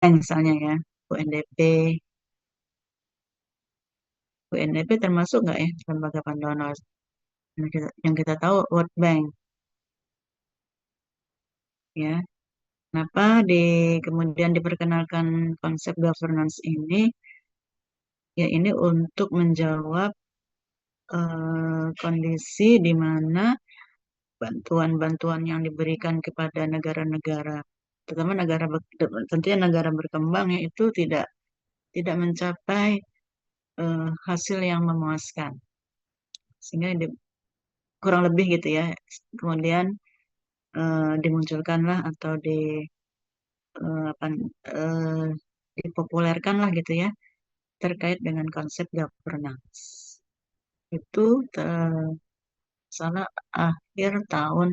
misalnya ya, UNDP. UNDP termasuk nggak ya lembaga pendonor? Yang kita tahu World Bank ya. Kenapa kemudian diperkenalkan konsep governance ini? Ya ini untuk menjawab kondisi di mana bantuan-bantuan yang diberikan kepada negara-negara, terutama tentunya negara berkembang ya itu tidak mencapai hasil yang memuaskan, sehingga kurang lebih gitu ya. Kemudian dimunculkanlah atau apa, eh, dipopulerkan lah gitu ya terkait dengan konsep governance. Itu salah akhir tahun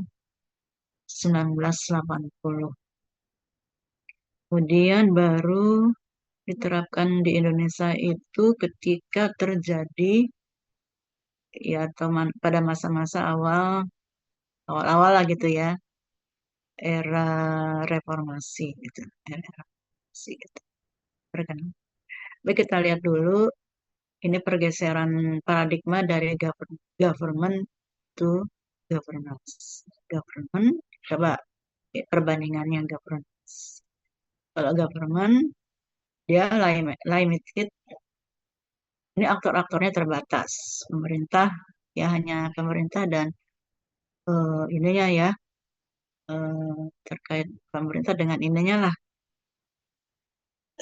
1980. Kemudian baru diterapkan di Indonesia itu ketika terjadi ya atau pada masa-masa awal-awal lah gitu ya, era reformasi gitu, era reformasi gitu. Perkenalkan. Baik, kita lihat dulu ini pergeseran paradigma dari government to governance. Government, coba perbandingannya governance. Kalau government dia limited, ini aktor-aktornya terbatas. Pemerintah ya hanya pemerintah dan ininya ya terkait pemerintah dengan ininya lah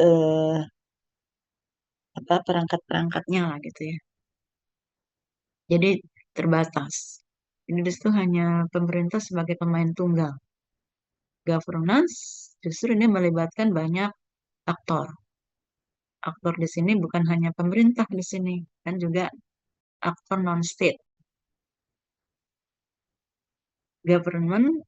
eh apa perangkat-perangkatnya lah gitu ya. Jadi terbatas. Ini di situ hanya pemerintah sebagai pemain tunggal. Governance justru ini melibatkan banyak aktor. Aktor di sini bukan hanya pemerintah di sini, kan juga aktor non-state. Government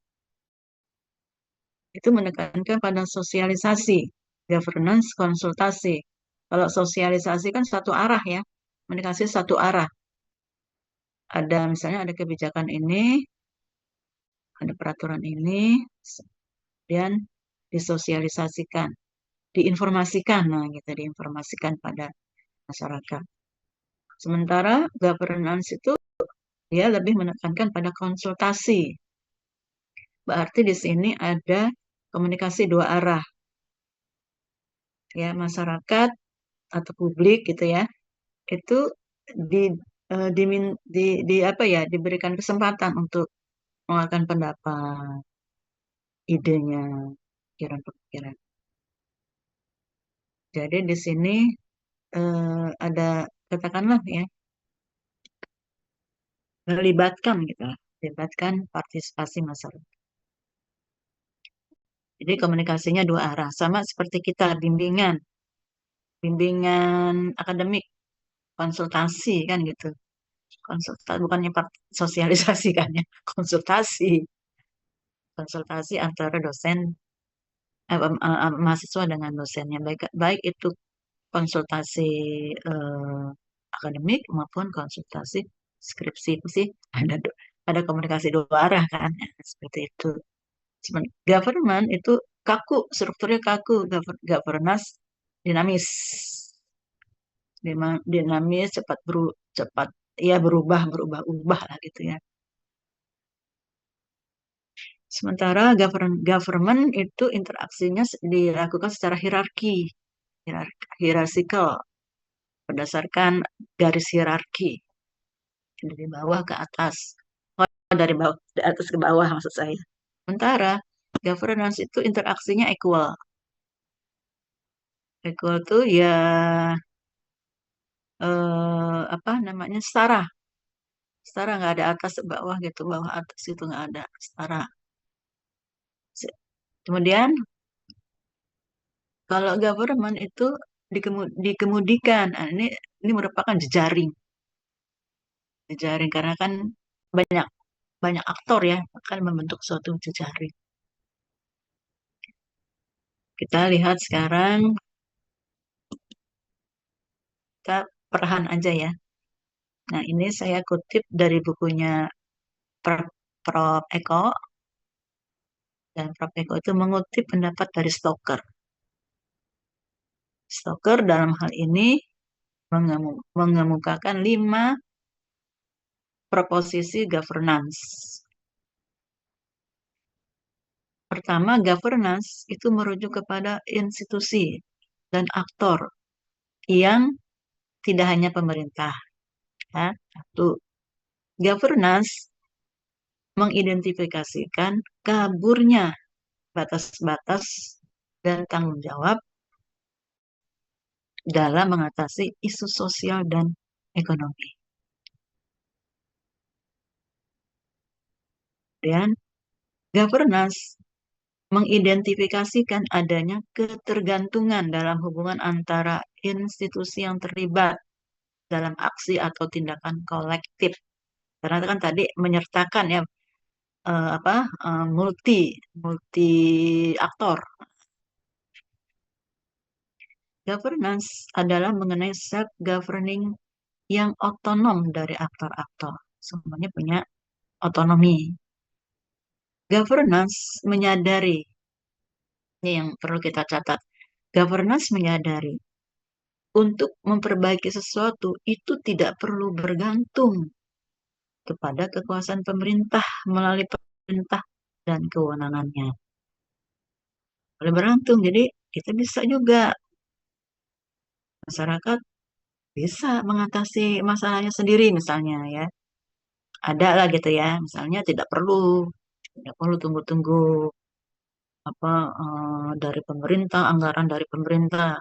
itu menekankan pada sosialisasi, governance konsultasi. Kalau sosialisasi kan satu arah ya, komunikasi satu arah. Ada misalnya ada kebijakan ini, ada peraturan ini, kemudian disosialisasikan, diinformasikan, nah gitu, diinformasikan pada masyarakat. Sementara governance itu dia lebih menekankan pada konsultasi. Berarti di sini ada komunikasi dua arah, ya masyarakat atau publik gitu ya, itu di, di apa ya diberikan kesempatan untuk mengeluarkan pendapat, idenya, pikiran-pikiran. Jadi di sini ada katakanlah ya melibatkan gitu, melibatkan partisipasi masyarakat. Jadi komunikasinya dua arah, sama seperti kita bimbingan akademik, konsultasi kan gitu. Konsultasi bukannya sosialisasi kan ya, konsultasi, konsultasi antara dosen mahasiswa dengan dosennya, baik baik itu konsultasi eh, akademik maupun konsultasi skripsi itu sih ada komunikasi dua arah kan ya, seperti itu. Government itu kaku, strukturnya kaku, governance dinamis, dinamis cepat ya berubah lah gitu ya. Sementara government itu interaksinya dilakukan secara hierarkikal, berdasarkan garis hierarki dari bawah ke atas. Oh, dari atas ke bawah maksud saya. Sementara governance itu interaksinya equal. Equal tuh ya apa namanya setara. Setara nggak ada atas ke bawah gitu, bawah atas itu nggak ada setara. Kemudian kalau government itu dikemudikan. Nah, ini merupakan jejaring. Jejaring karena kan banyak banyak aktor ya akan membentuk suatu jejaring. Kita lihat sekarang kita perlahan aja ya. Nah, ini saya kutip dari bukunya Prof. Eko, dan Prof. Eko itu mengutip pendapat dari Stoker. Stoker dalam hal ini mengemukakan 5 proposisi governance. Pertama, governance itu merujuk kepada institusi dan aktor yang tidak hanya pemerintah. Ya. Satu, governance mengidentifikasikan kaburnya batas-batas dan tanggung jawab dalam mengatasi isu sosial dan ekonomi. Dan governance mengidentifikasikan adanya ketergantungan dalam hubungan antara institusi yang terlibat dalam aksi atau tindakan kolektif. Karena kan tadi menyertakan ya multi multi aktor. Governance adalah mengenai self-governing yang otonom dari aktor-aktor. Semuanya punya otonomi. Governance menyadari, ini yang perlu kita catat, governance menyadari untuk memperbaiki sesuatu itu tidak perlu bergantung kepada kekuasaan pemerintah melalui pemerintah dan kewenangannya. Boleh bergantung, jadi kita bisa juga, masyarakat bisa mengatasi masalahnya sendiri misalnya ya. Ada lah gitu ya, misalnya tidak perlu tunggu-tunggu apa dari pemerintah, anggaran dari pemerintah.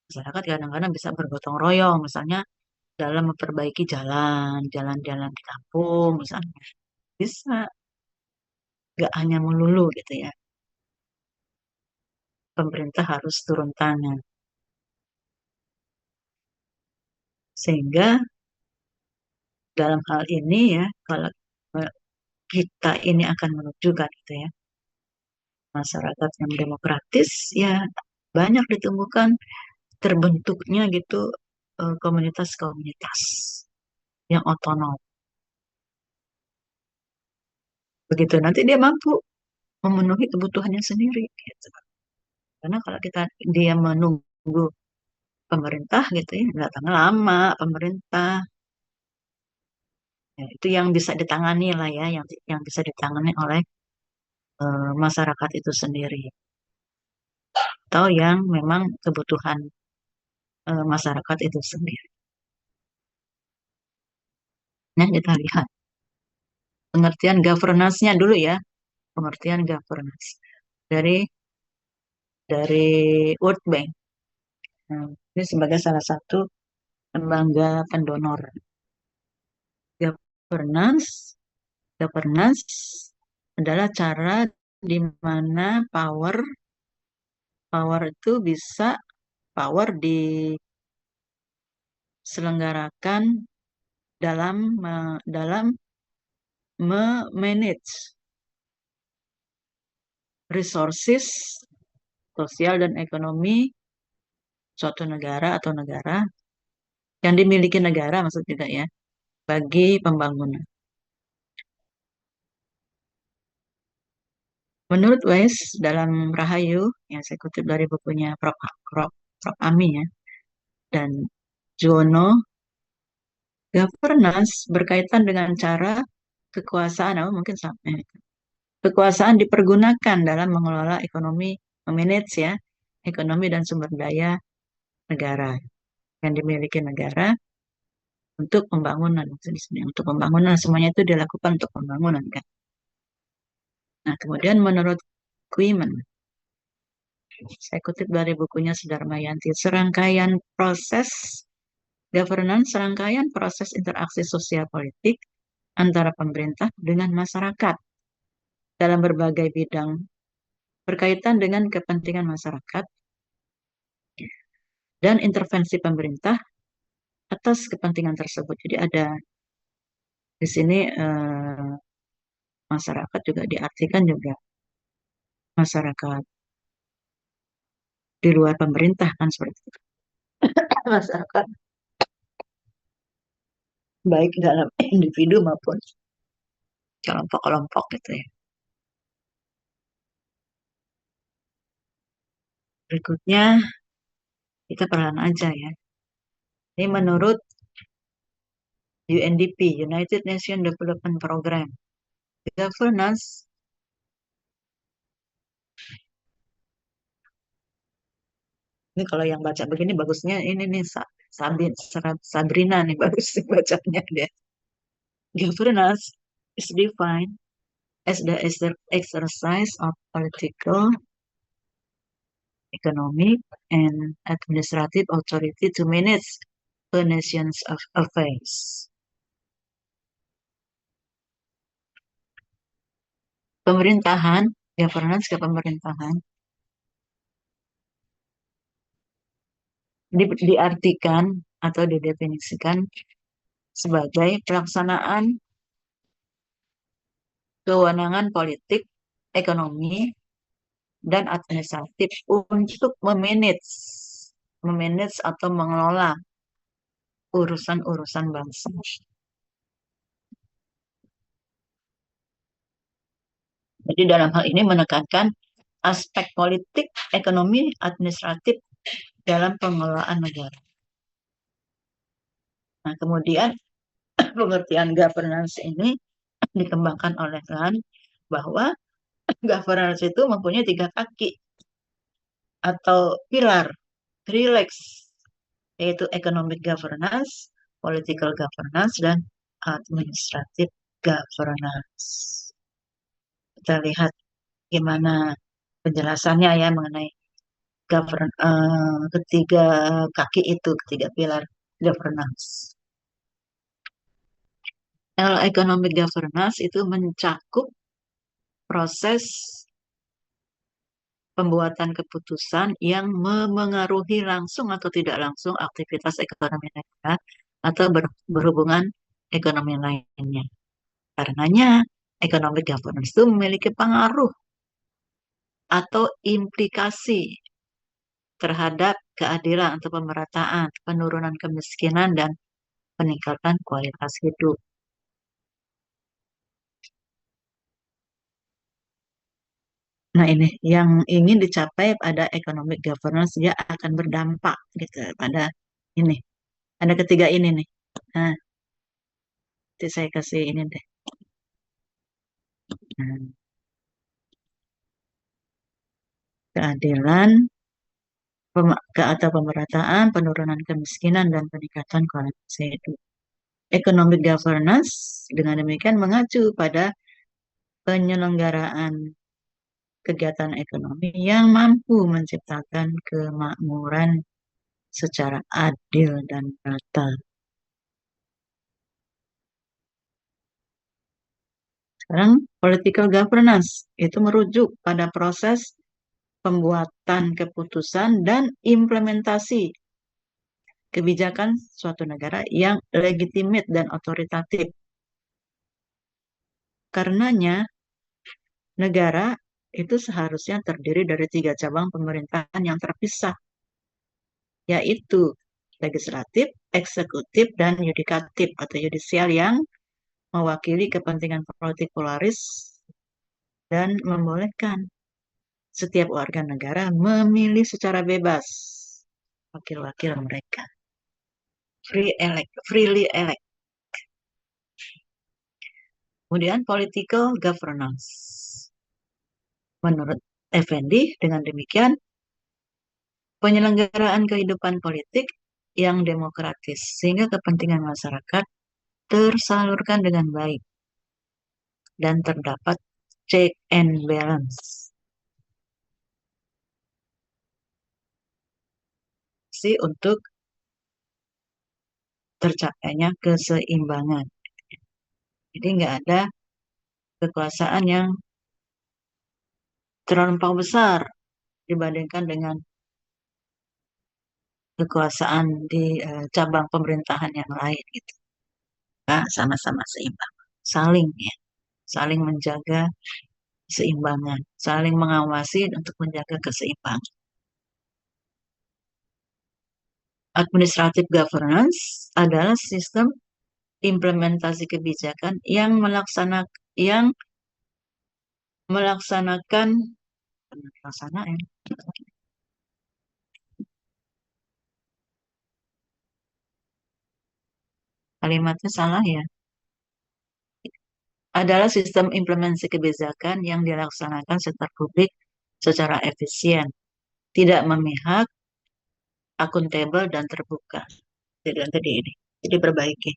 Masyarakat kadang-kadang bisa bergotong royong, misalnya dalam memperbaiki jalan-jalan di kampung, misalnya. Bisa, nggak hanya melulu gitu ya. Pemerintah harus turun tangan. Sehingga dalam hal ini ya, kalau kita ini akan menunjukkan gitu ya, masyarakat yang demokratis ya banyak ditemukan terbentuknya gitu komunitas-komunitas yang otonom. Begitu nanti dia mampu memenuhi kebutuhannya sendiri gitu. Karena kalau dia menunggu pemerintah gitu ya, datang lama pemerintah. Ya, itu yang bisa ditangani lah ya, yang bisa ditangani oleh masyarakat itu sendiri. Atau yang memang kebutuhan masyarakat itu sendiri. Nah, kita lihat pengertian governance-nya dulu ya, pengertian governance dari dari World Bank. Nah, ini sebagai salah satu lembaga pendonor. Governance, governance adalah cara di mana power itu bisa power diselenggarakan dalam manage resources sosial dan ekonomi suatu negara atau negara yang dimiliki negara maksud juga ya bagi pembangunan. Menurut Weiss dalam Rahayu yang saya kutip dari bukunya Prof. Ami ya dan Jono, governance berkaitan dengan cara kekuasaan, mungkin sampai kekuasaan dipergunakan dalam mengelola ekonomi, memanage ya ekonomi dan sumber daya negara yang dimiliki negara untuk pembangunan. Untuk pembangunan semuanya itu dilakukan untuk pembangunan kan. Nah, kemudian menurut Quiman, saya kutip dari bukunya Sudarmayanti, serangkaian proses interaksi sosial politik antara pemerintah dengan masyarakat dalam berbagai bidang berkaitan dengan kepentingan masyarakat dan intervensi pemerintah atas kepentingan tersebut. Jadi ada di sini masyarakat juga diartikan juga masyarakat di luar pemerintah kan seperti itu. Masyarakat baik dalam individu maupun kelompok-kelompok gitu ya. Berikutnya Kita perlahan aja ya. Ini menurut UNDP, United Nations Development Program. Governance, ini kalau yang baca begini bagusnya ini nih Sabrina nih bagus sih bacanya dia. Governance is defined as the exercise of political, economic, and administrative authority to manage a nation's affairs. Pemerintahan, governance ke pemerintahan, diartikan atau didefinisikan sebagai pelaksanaan kewenangan politik, ekonomi, dan administratif untuk memanage atau mengelola urusan-urusan bangsa. Jadi dalam hal ini menekankan aspek politik, ekonomi, administratif dalam pengelolaan negara. Nah, kemudian pengertian governance ini dikembangkan oleh Rand bahwa governance itu mempunyai 3 kaki atau pilar, three legs, yaitu economic governance, political governance, dan administrative governance. Kita lihat gimana penjelasannya ya mengenai ketiga kaki itu, ketiga pilar governance. Kalau economic governance itu mencakup proses pembuatan keputusan yang memengaruhi langsung atau tidak langsung aktivitas ekonomi negara atau berhubungan ekonomi lainnya. Karenanya, economic governance itu memiliki pengaruh atau implikasi terhadap keadilan atau pemerataan, penurunan kemiskinan, dan peningkatan kualitas hidup. Nah, ini yang ingin dicapai pada economic governance, dia akan berdampak gitu pada ini. Ada ketiga ini nih. Nah, nanti saya kasih ini deh. Nah, keadilan, atau pemerataan, penurunan kemiskinan, dan peningkatan kualitas hidup. Economic governance dengan demikian mengacu pada penyelenggaraan kegiatan ekonomi yang mampu menciptakan kemakmuran secara adil dan merata. Sekarang, political governance itu merujuk pada proses pembuatan keputusan dan implementasi kebijakan suatu negara yang legitimate dan otoritatif. Karenanya, negara itu seharusnya terdiri dari 3 cabang pemerintahan yang terpisah, yaitu legislatif, eksekutif, dan yudikatif atau yudisial yang mewakili kepentingan partikular dan membolehkan setiap warga negara memilih secara bebas wakil-wakil mereka. Freely elect. Kemudian political governance. Menurut Effendi, dengan demikian penyelenggaraan kehidupan politik yang demokratis sehingga kepentingan masyarakat tersalurkan dengan baik dan terdapat check and balance. Untuk tercapainya keseimbangan. Jadi nggak ada kekuasaan yang terlampau besar dibandingkan dengan kekuasaan di cabang pemerintahan yang lain gitu. Nah, sama-sama seimbang, saling ya, saling menjaga keseimbangan, saling mengawasi untuk menjaga keseimbangan. Administrative governance adalah sistem implementasi kebijakan yang melaksanakan Kalimatnya salah ya. Adalah sistem implementasi kebijakan yang dilaksanakan sektor publik secara efisien, tidak memihak, akuntabel, dan terbuka. Jadi tadi ini. Jadi perbaiki.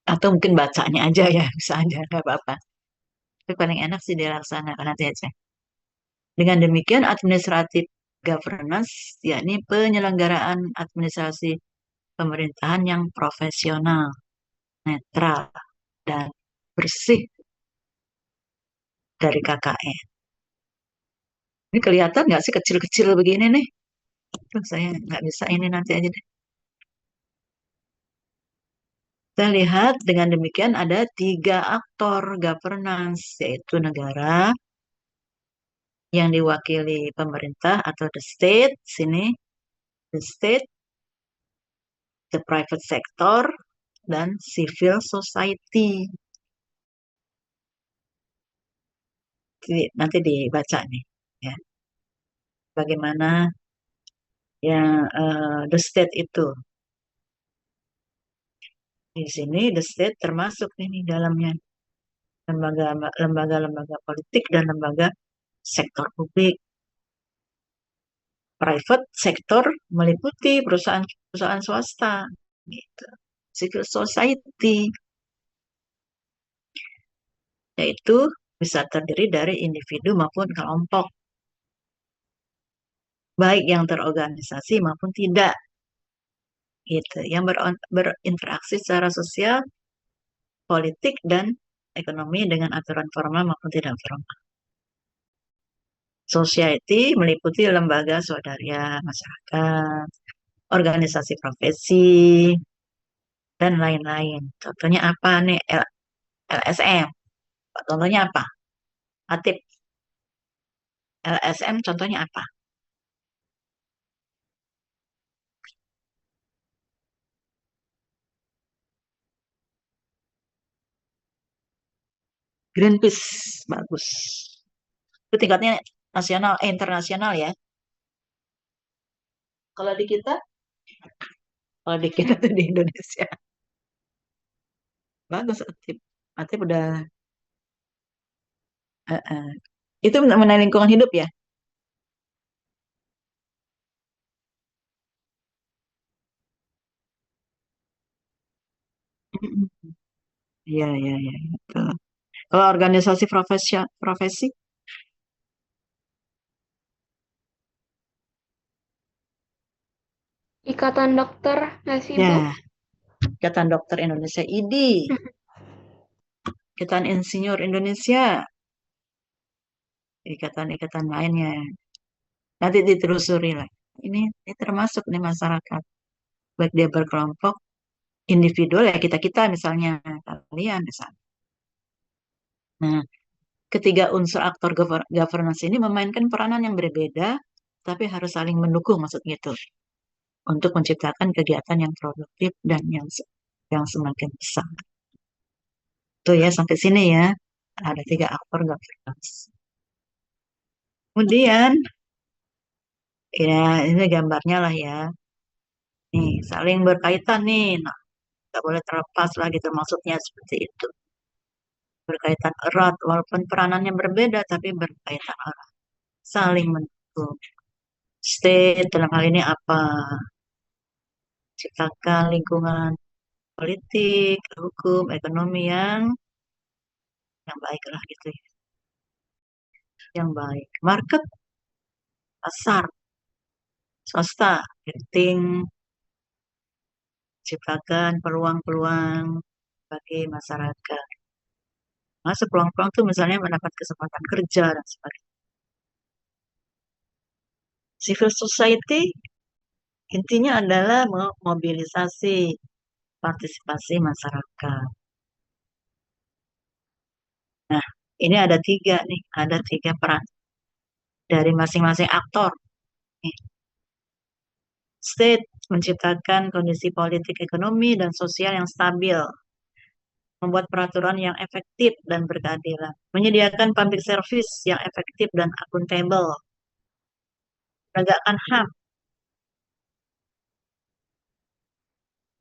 Atau mungkin bacanya aja ya, bisa aja, nggak apa-apa. Tapi paling enak sih dilaksanakan nanti aja. Dengan demikian, administratif governance, yakni penyelenggaraan administrasi pemerintahan yang profesional, netral, dan bersih dari KKN. Ini kelihatan nggak sih kecil-kecil begini nih? Tuh, saya nggak bisa ini nanti aja deh. Kita lihat dengan demikian ada tiga aktor governance, yaitu negara yang diwakili pemerintah atau the state, sini the state, the private sector, dan civil society. Nanti dibaca nih, ya, bagaimana ya the state itu. Di sini the state termasuk ini dalamnya lembaga-lembaga politik dan lembaga sektor publik. Private sektor meliputi perusahaan-perusahaan swasta, gitu. Civil society yaitu bisa terdiri dari individu maupun kelompok, baik yang terorganisasi maupun tidak, gitu. Yang berinteraksi secara sosial, politik, dan ekonomi dengan aturan formal maupun tidak formal. Society meliputi lembaga swadaya masyarakat, organisasi profesi, dan lain-lain. Contohnya apa nih? LSM. Contohnya apa? Atip. LSM contohnya apa? Greenpeace. Bagus. Itu tingkatnya nasional, internasional ya. Kalau di kita, kalau di kita tuh di Indonesia. Bagus Atip. Atip udah, eh, eh. Itu mengenai lingkungan hidup ya? Mm-mm. Iya, iya, iya. Betul. Kalau organisasi profesi, Ikatan Dokter nggak sih, Bu? ya, Ikatan Dokter Indonesia IDI, Ikatan Insinyur Indonesia, ikatan-ikatan lainnya. Nanti ditelusuri lah. Ini termasuk nih masyarakat, baik dia berkelompok, individual ya kita-kita misalnya, kalian misalnya. Nah, ketiga unsur aktor governance ini memainkan peranan yang berbeda, tapi harus saling mendukung maksudnya itu untuk menciptakan kegiatan yang produktif dan yang semakin besar. Tuh ya sampai sini ya ada tiga aktor governance. Kemudian ya ini gambarnya lah ya. Nih saling berkaitan nih. Nah, nggak boleh terlepas lah gitu maksudnya seperti itu. Berkaitan erat walaupun peranannya berbeda tapi berkaitan erat. Saling mendukung. State dalam hal ini apa? Ciptakan lingkungan politik, hukum, ekonomi yang baik lah gitu ya. Yang baik. Market, pasar, swasta, penting ciptakan peluang-peluang bagi masyarakat. Masuk peluang-peluang tuh misalnya mendapat kesempatan kerja dan sebagainya. Civil society intinya adalah mobilisasi partisipasi masyarakat. Nah, ini ada tiga nih, ada tiga peran dari masing-masing aktor. Nih, state menciptakan kondisi politik, ekonomi, dan sosial yang stabil, membuat peraturan yang efektif dan berkeadilan, menyediakan public service yang efektif dan akuntabel, Menegakkan HAM.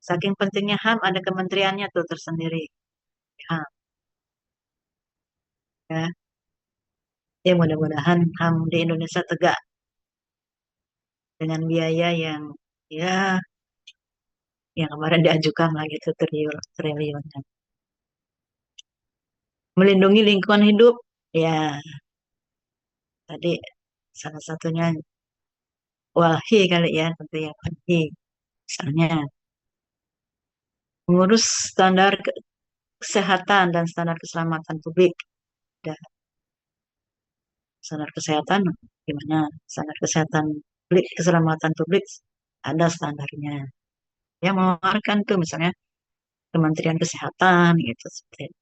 Saking pentingnya HAM, ada kementeriannya tuh tersendiri. HAM, ya. Ya mudah-mudahan HAM di Indonesia tegak dengan biaya yang ya yang kemarin diajukan lah gitu triliun. Melindungi lingkungan hidup, ya tadi salah satunya walhi kali ya, tentu ya walhi. Misalnya mengurus standar kesehatan dan standar keselamatan publik. Ada standar kesehatan gimana? Standar kesehatan publik, keselamatan publik ada standarnya. Yang mengeluarkan tuh misalnya Kementerian Kesehatan gitu. Seperti itu.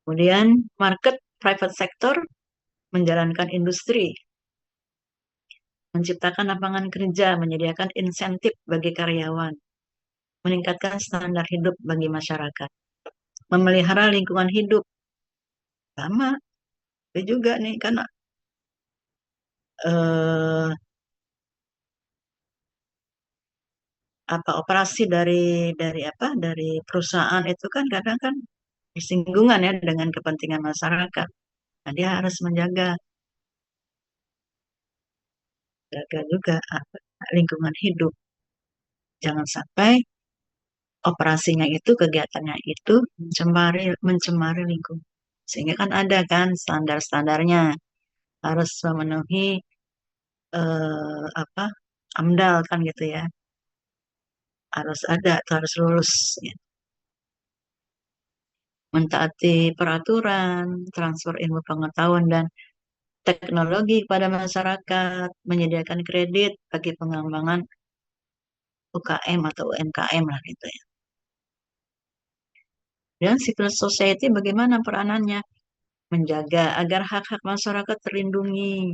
Kemudian market private sector menjalankan industri, menciptakan lapangan kerja, menyediakan insentif bagi karyawan, meningkatkan standar hidup bagi masyarakat, memelihara lingkungan hidup. Sama, itu juga nih kan eh, apa operasi dari apa dari perusahaan itu kan kadang kan bersinggungan ya dengan kepentingan masyarakat. Nah, dia harus jaga juga apa, lingkungan hidup. Jangan sampai operasinya itu, kegiatannya itu mencemari lingkungan. Sehingga kan ada kan standar-standarnya harus memenuhi apa AMDAL kan gitu ya. Harus ada, harus lulus ya. Mentaati peraturan, transfer ilmu pengetahuan dan teknologi kepada masyarakat, menyediakan kredit bagi pengembangan UKM atau UMKM lah gitu ya. Dan civil society bagaimana peranannya? Menjaga agar hak-hak masyarakat terlindungi.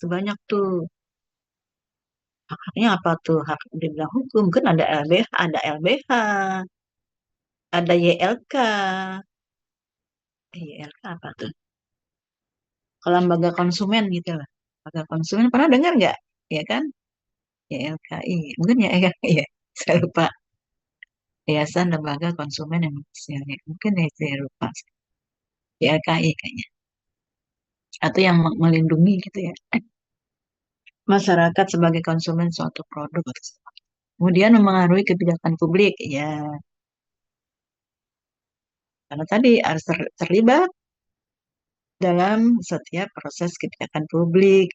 Sebanyak tuh. Hak-haknya apa tuh? Hak di bidang hukum. Kan ada LBH, ada YLK. YLK apa tuh? Kalau lembaga konsumen gitu lah. Lembaga konsumen pernah dengar nggak? Ya kan? YLKI. Mungkin ya, ya. Saya lupa. Yayasan Lembaga Konsumen Indonesia. Ya, mungkin ya itu ya lupa. YLKI kayaknya. Atau yang melindungi gitu ya. Masyarakat sebagai konsumen suatu produk. Kemudian memengaruhi kebijakan publik. Ya, karena tadi harus terlibat dalam setiap proses kebijakan publik.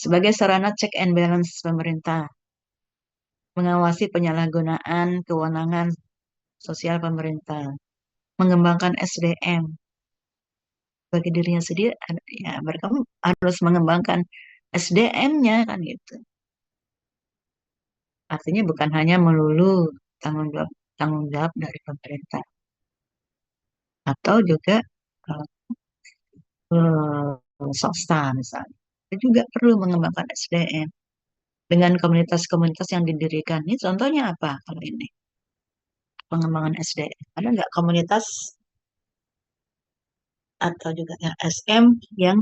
Sebagai sarana check and balance pemerintah. Mengawasi penyalahgunaan kewenangan sosial pemerintah. Mengembangkan SDM. Bagi dirinya sendiri, ya mereka harus mengembangkan SDM-nya kan gitu. Artinya bukan hanya melulu tanggung jawab tanggung jawab dari pemerintah, atau juga swasta misalnya. Itu juga perlu mengembangkan SDM dengan komunitas-komunitas yang didirikan. Ini contohnya apa kalau ini? Pengembangan SDM. Ada nggak komunitas atau juga LSM yang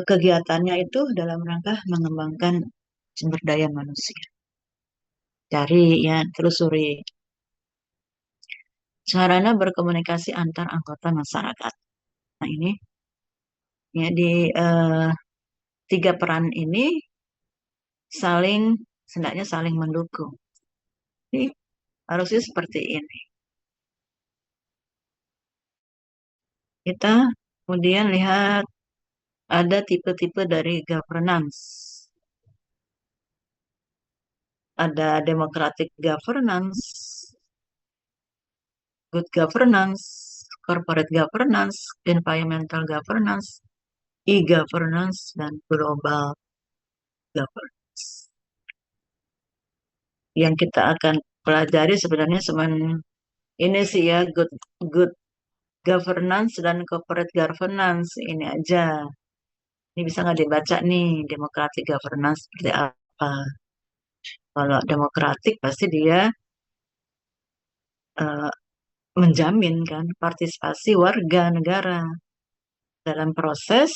kegiatannya itu dalam rangka mengembangkan sumber daya manusia? Cari ya, telusuri sarana berkomunikasi antar anggota masyarakat. Nah ini ya di eh, tiga peran ini saling setidaknya saling mendukung. Jadi harusnya seperti ini. Kita kemudian lihat ada tipe-tipe dari governance. Ada democratic governance, good governance, corporate governance, environmental governance, e-governance, dan global governance. Yang kita akan pelajari sebenarnya cuman ini sih ya, good good governance dan corporate governance ini aja. Ini bisa nggak dibaca nih, democratic governance seperti apa? Kalau demokratik pasti dia eh, menjamin kan partisipasi warga negara. dalam proses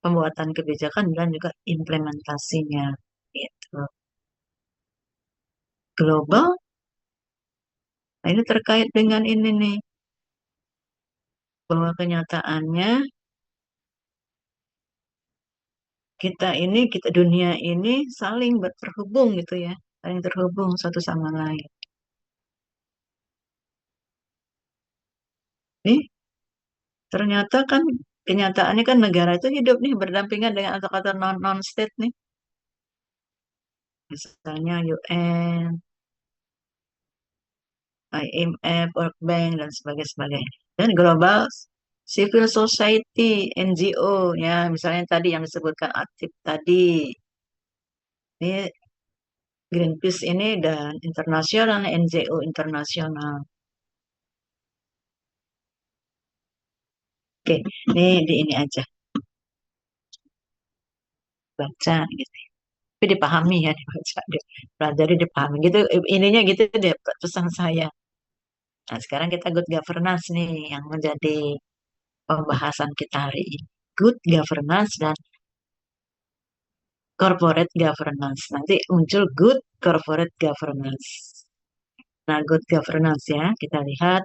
pembuatan kebijakan dan juga implementasinya. Gitu. Global, nah ini terkait dengan ini nih, bahwa kenyataannya kita dunia ini saling terhubung gitu ya, saling terhubung satu sama lain. Nih, ternyata kan kenyataannya kan negara itu hidup nih berdampingan dengan atau non-state nih, misalnya UN, IMF, World Bank, dan sebagainya. Dan global civil society, NGO, ya misalnya tadi yang disebutkan aktif tadi, ini Greenpeace ini dan internasional, NGO internasional. Oke, ini di ini aja baca gitu. Tapi dipahami ya dibaca, dipelajari dipahami gitu. Ininya gitu deh pesan saya. Nah, sekarang kita good governance nih yang menjadi pembahasan kita hari ini. Good governance dan corporate governance. Nanti muncul good corporate governance. Nah, good governance ya, kita lihat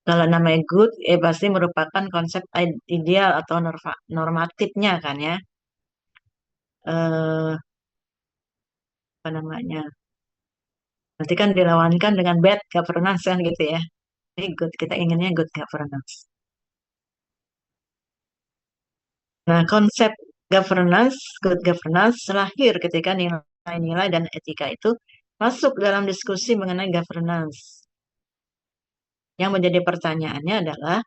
kalau namanya good, pasti merupakan konsep ideal atau normatifnya kan ya. Eh, apa namanya? Nanti kan dilawankan dengan bad governance kan gitu ya. Ini good, kita inginnya good governance. Nah, konsep governance, good governance lahir ketika nilai-nilai dan etika itu masuk dalam diskusi mengenai governance. Yang menjadi pertanyaannya adalah,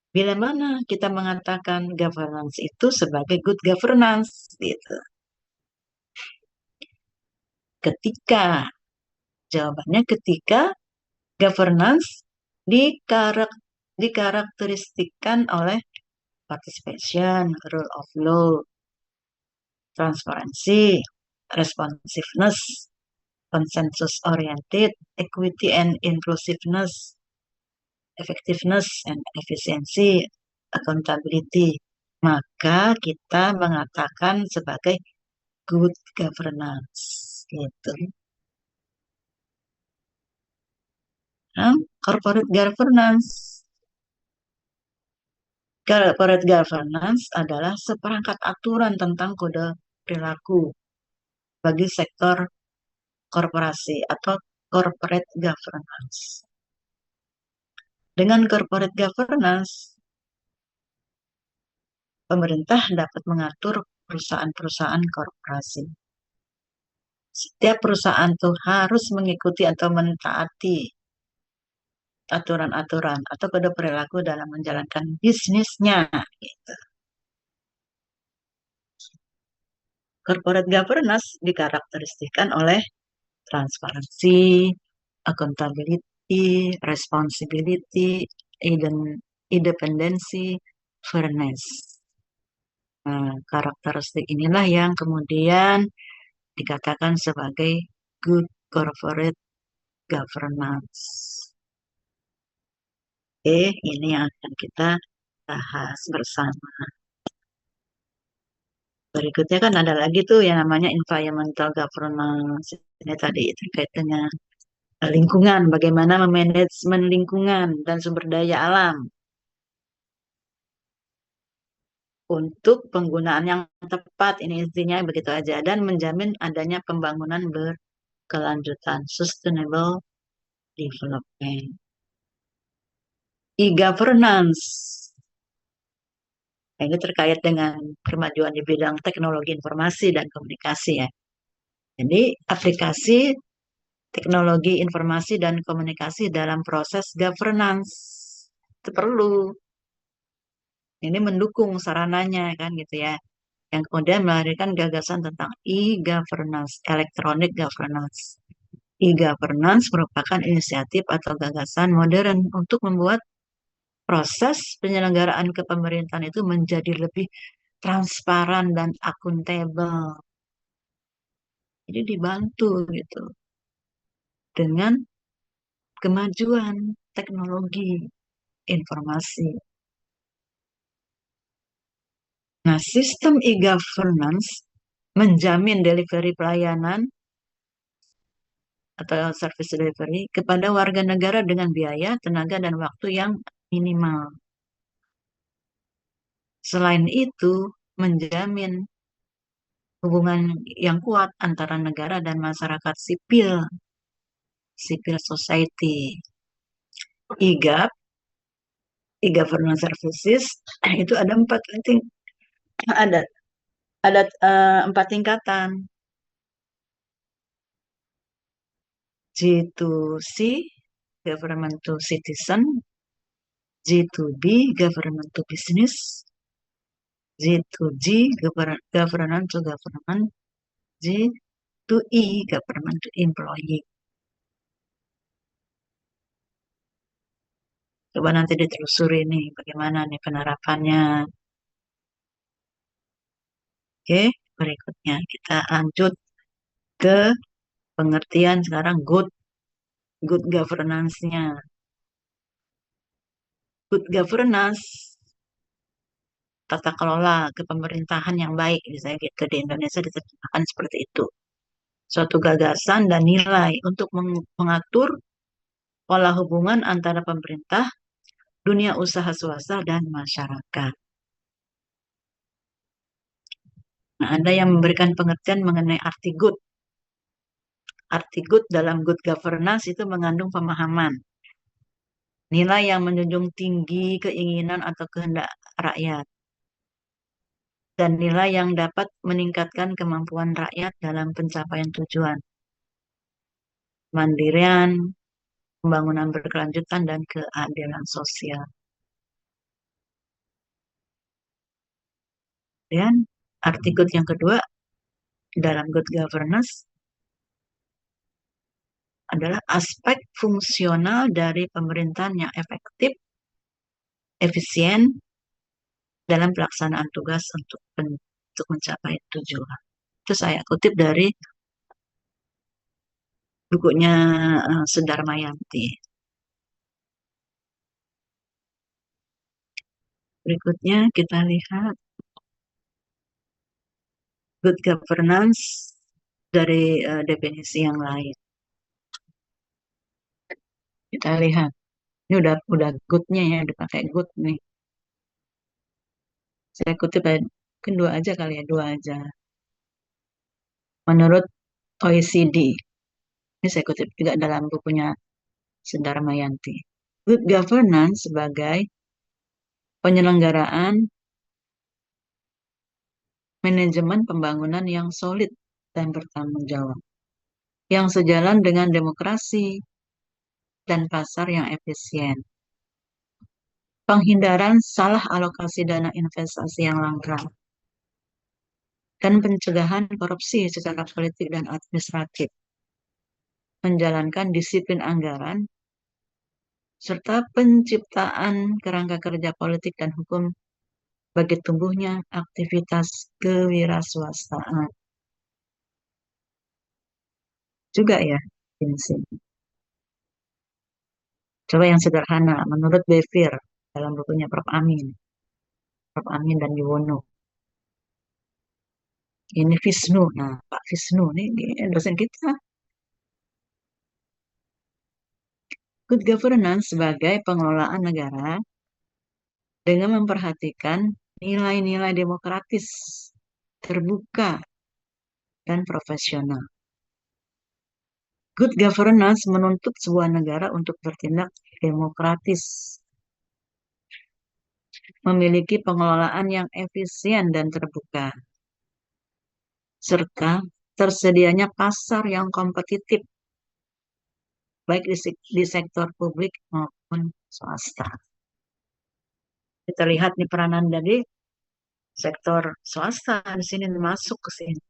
bila mana kita mengatakan governance itu sebagai good governance, gitu. Ketika, jawabannya ketika governance dikarak, dikarakteristikan oleh participation, rule of law, transparansi, responsiveness, consensus oriented, equity and inclusiveness, effectiveness and efficiency, accountability. Maka kita mengatakan sebagai good governance. Gitu. Nah, corporate governance. Corporate governance adalah seperangkat aturan tentang kode perilaku bagi sektor korporasi atau corporate governance. Dengan corporate governance, pemerintah dapat mengatur perusahaan-perusahaan korporasi. Setiap perusahaan tuh harus mengikuti atau mentaati aturan-aturan atau kode perilaku dalam menjalankan bisnisnya. Gitu. Corporate governance dikarakteristikkan oleh transparansi, accountability, responsibility, independensi, fairness. Nah, karakteristik inilah yang kemudian dikatakan sebagai good corporate governance. Oke, ini yang akan kita bahas bersama. Berikutnya kan ada lagi tuh yang namanya environmental governance. Ini tadi terkait dengan lingkungan, bagaimana memanajemen lingkungan dan sumber daya alam untuk penggunaan yang tepat. Ini intinya begitu aja dan menjamin adanya pembangunan berkelanjutan, sustainable development. E-governance. Nah, ini terkait dengan kemajuan di bidang teknologi informasi dan komunikasi ya. Jadi aplikasi teknologi informasi dan komunikasi dalam proses governance itu perlu. Ini mendukung sarananya kan gitu ya. Yang kemudian melahirkan gagasan tentang e-governance, electronic governance. E-governance merupakan inisiatif atau gagasan modern untuk membuat proses penyelenggaraan kepemerintahan itu menjadi lebih transparan dan akuntabel. Jadi dibantu gitu dengan kemajuan teknologi informasi Nah, sistem e-governance menjamin delivery pelayanan atau service delivery kepada warga negara dengan biaya, tenaga, dan waktu yang minimal. Selain itu, menjamin hubungan yang kuat antara negara dan masyarakat sipil, civil society. IGAP, e-governance services, itu ada ada empat tingkatan. G2C, government to citizen, G2B, government to business, G2G, government to government, G2E, government to employee. Coba nanti ditelusuri nih bagaimana nih penerapannya. Oke, berikutnya kita lanjut ke pengertian sekarang good governance-nya. Good governance, tata kelola kepemerintahan yang baik, misalnya gitu di Indonesia diterjemahkan seperti itu. Suatu gagasan dan nilai untuk mengatur pola hubungan antara pemerintah, dunia usaha swasta, dan masyarakat. Nah, ada yang memberikan pengertian mengenai arti good. Arti good dalam good governance itu mengandung pemahaman nilai yang menjunjung tinggi keinginan atau kehendak rakyat, dan nilai yang dapat meningkatkan kemampuan rakyat dalam pencapaian tujuan, mandirian, pembangunan berkelanjutan, dan keadilan sosial. Dan arti good yang kedua dalam good governance adalah aspek fungsional dari pemerintahan yang efektif, efisien dalam pelaksanaan tugas untuk mencapai tujuan. Itu saya kutip dari bukunya Sudarmayanti. Berikutnya kita lihat good governance dari definisi yang lain. Kita lihat, ini udah good-nya ya, udah pakai good nih. Saya kutip kedua aja kali ya, dua aja. Menurut OECD, ini saya kutip juga dalam bukunya Sudarmayanti. Good governance sebagai penyelenggaraan manajemen pembangunan yang solid dan bertanggung jawab, yang sejalan dengan demokrasi dan pasar yang efisien. Penghindaran salah alokasi dana investasi yang langka, dan pencegahan korupsi secara politik dan administratif. Menjalankan disiplin anggaran, serta penciptaan kerangka kerja politik dan hukum bagi tumbuhnya aktivitas kewirausahaan. Juga ya, ini sih. Coba yang sederhana, menurut Bevir dalam bukunya Prof. Amin dan Yuwono. Ini Visnu, nah Pak Visnu ini dosen kita. Good governance sebagai pengelolaan negara dengan memperhatikan nilai-nilai demokratis, terbuka, dan profesional. Good governance menuntut sebuah negara untuk bertindak demokratis, memiliki pengelolaan yang efisien dan terbuka, serta tersedianya pasar yang kompetitif, baik di sektor publik maupun swasta. Kita lihat nih peranan dari sektor swasta di sini masuk ke sini.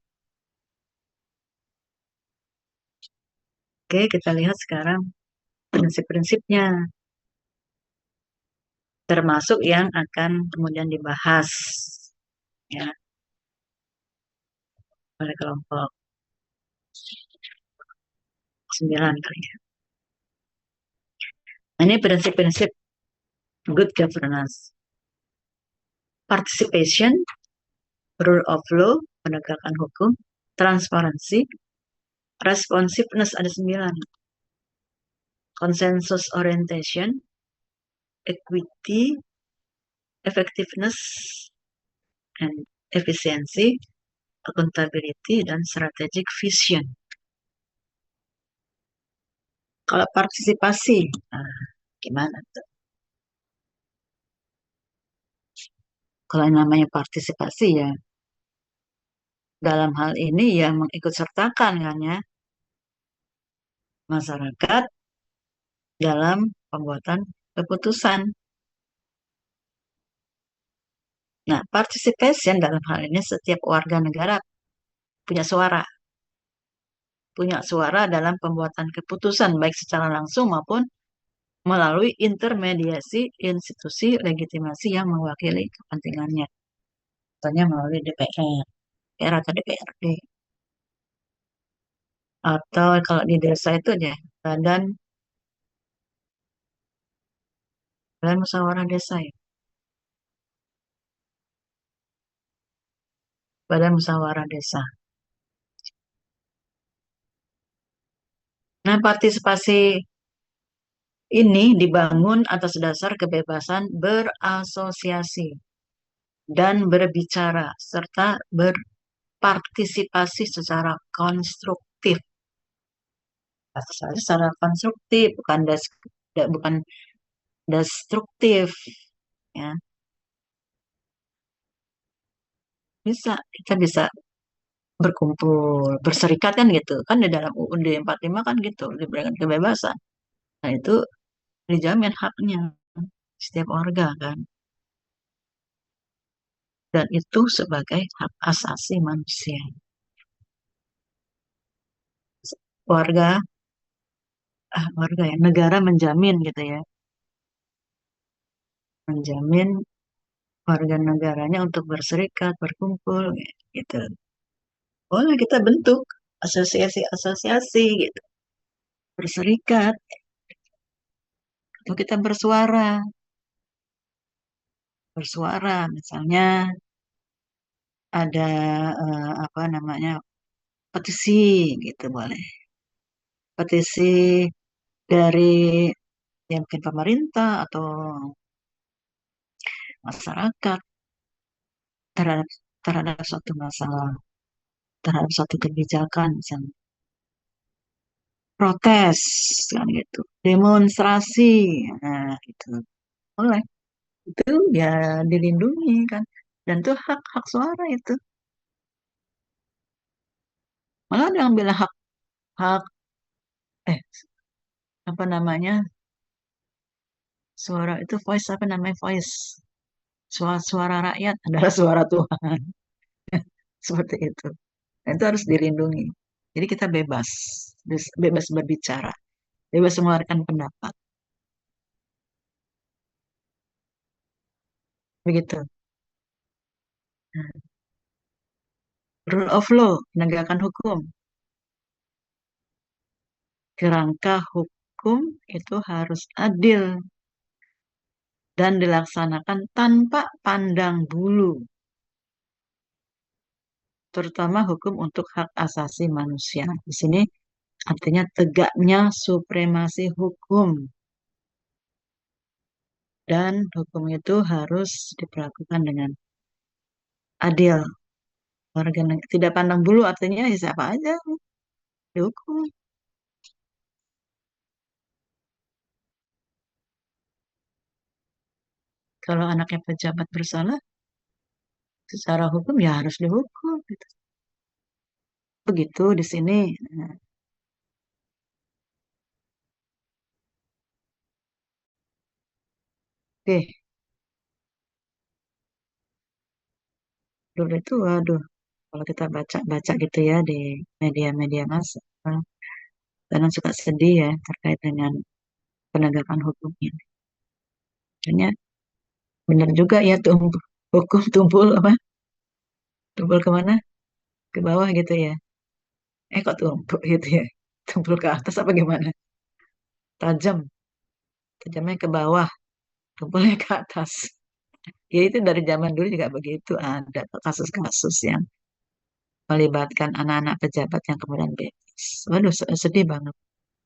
Oke, kita lihat sekarang prinsip-prinsipnya, termasuk yang akan kemudian dibahas ya oleh kelompok 9 kali ya. Ini prinsip-prinsip good governance. Participation, rule of law, penegakan hukum, transparansi, responsiveness ada 9, consensus orientation, equity, effectiveness, and efficiency, accountability, dan strategic vision. Kalau partisipasi, nah, gimana tuh? Kalau yang namanya partisipasi ya, dalam hal ini ya mengikut sertakan kan ya, masyarakat dalam pembuatan keputusan. Nah, participation dalam hal ini setiap warga negara punya suara, dalam pembuatan keputusan baik secara langsung maupun melalui intermediasi institusi legitimasi yang mewakili kepentingannya. Contohnya melalui DPR atau DPRD. Atau kalau di desa itu ya, badan badan musyawarah desa ya, badan musyawarah desa. Nah, partisipasi ini dibangun atas dasar kebebasan berasosiasi dan berbicara serta berpartisipasi secara konstruktif. Partisipasi secara konstruktif, bukan destruktif, ya. Kita bisa berkumpul, berserikat kan gitu. Kan di dalam UUD 45 kan gitu, diberikan kebebasan. Nah, itu dijamin haknya setiap warga kan. Dan itu sebagai hak asasi manusia. Warga, warga ya, negara menjamin gitu ya. Menjamin warga negaranya untuk berserikat, berkumpul gitu. Boleh kita bentuk asosiasi-asosiasi gitu. Berserikat, atau kita bersuara misalnya ada apa namanya petisi gitu boleh, petisi dari ya mungkin pemerintah atau masyarakat terhadap terhadap suatu masalah, terhadap suatu kebijakan misalnya protes kan gitu, demonstrasi, nah itu boleh, itu ya dilindungi kan, dan itu hak hak suara itu. Malah ada yang bilang hak hak eh apa namanya, suara itu voice, apa namanya, voice, suara rakyat adalah suara Tuhan. Seperti itu. Dan itu harus dilindungi. Jadi kita bebas, bebas berbicara, bebas mengeluarkan pendapat. Begitu. Nah, rule of law, penegakan hukum. Kerangka hukum itu harus adil dan dilaksanakan tanpa pandang bulu, terutama hukum untuk hak asasi manusia. Di sini artinya tegaknya supremasi hukum, dan hukum itu harus diperlakukan dengan adil. Tidak pandang bulu artinya ya siapa aja dihukum. Kalau anaknya pejabat bersalah, secara hukum ya harus dihukum. Gitu. Begitu di sini. Nah, oke, dulu itu, waduh, kalau kita baca-baca gitu ya di media-media massa, kadang suka sedih ya terkait dengan penegakan hukum ini. Akhirnya benar juga ya, hukum tumpul apa? Tumpul kemana? Ke bawah gitu ya. Kok tumpul gitu ya? Tumpul ke atas apa gimana? Tajam, tajamnya ke bawah, tumpulnya ke atas. Ya itu dari zaman dulu juga begitu, ada kasus-kasus yang melibatkan anak-anak pejabat yang kemudian bebas. Waduh, sedih banget.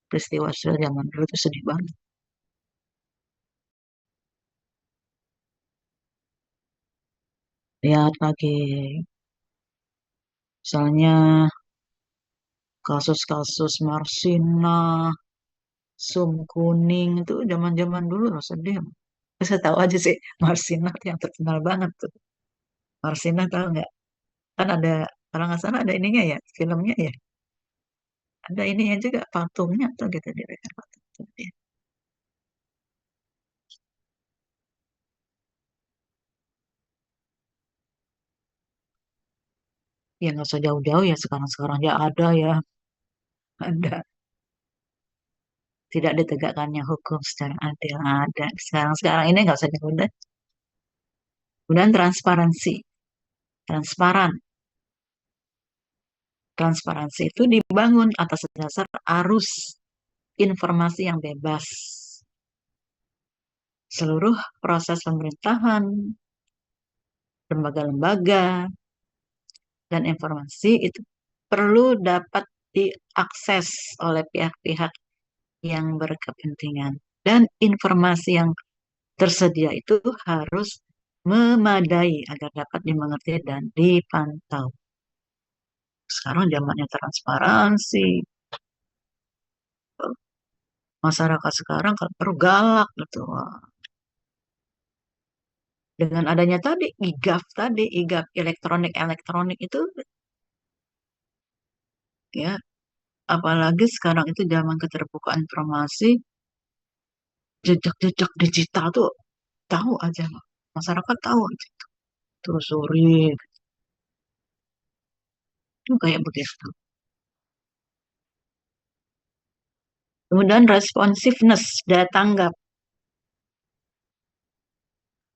Peristiwa zaman dulu itu sedih banget. Lihat lagi, misalnya kasus-kasus Marsina, Sum Kuning itu zaman-zaman dulu loh, sedih. Saya tahu aja sih Marsina tuh yang terkenal banget tuh. Marsina tahu nggak? Kan ada, kalau nggak salah ada ininya ya, filmnya ya. Ada ininya juga, patungnya tuh gitu, direkam patung. Tuh, ya. Ya nggak usah jauh-jauh ya, sekarang-sekarang ya ada ya. Ada. Tidak ditegakkannya hukum secara adil. Ada. Sekarang-sekarang ini nggak usah jauh. Kemudian transparansi. Transparan. Transparansi itu dibangun atas dasar arus informasi yang bebas. Seluruh proses pemerintahan, lembaga-lembaga, dan informasi itu perlu dapat diakses oleh pihak-pihak yang berkepentingan. Dan informasi yang tersedia itu harus memadai agar dapat dimengerti dan dipantau. Sekarang zamannya transparansi. Masyarakat sekarang kalau perlu galak gitu. Wah, dengan adanya tadi IGAF elektronik itu ya, apalagi sekarang itu zaman keterbukaan informasi, jejak-jejak digital tuh tahu aja, masyarakat tahu aja. Telusuri itu kayak begitu. Kemudian responsiveness, daya tanggap.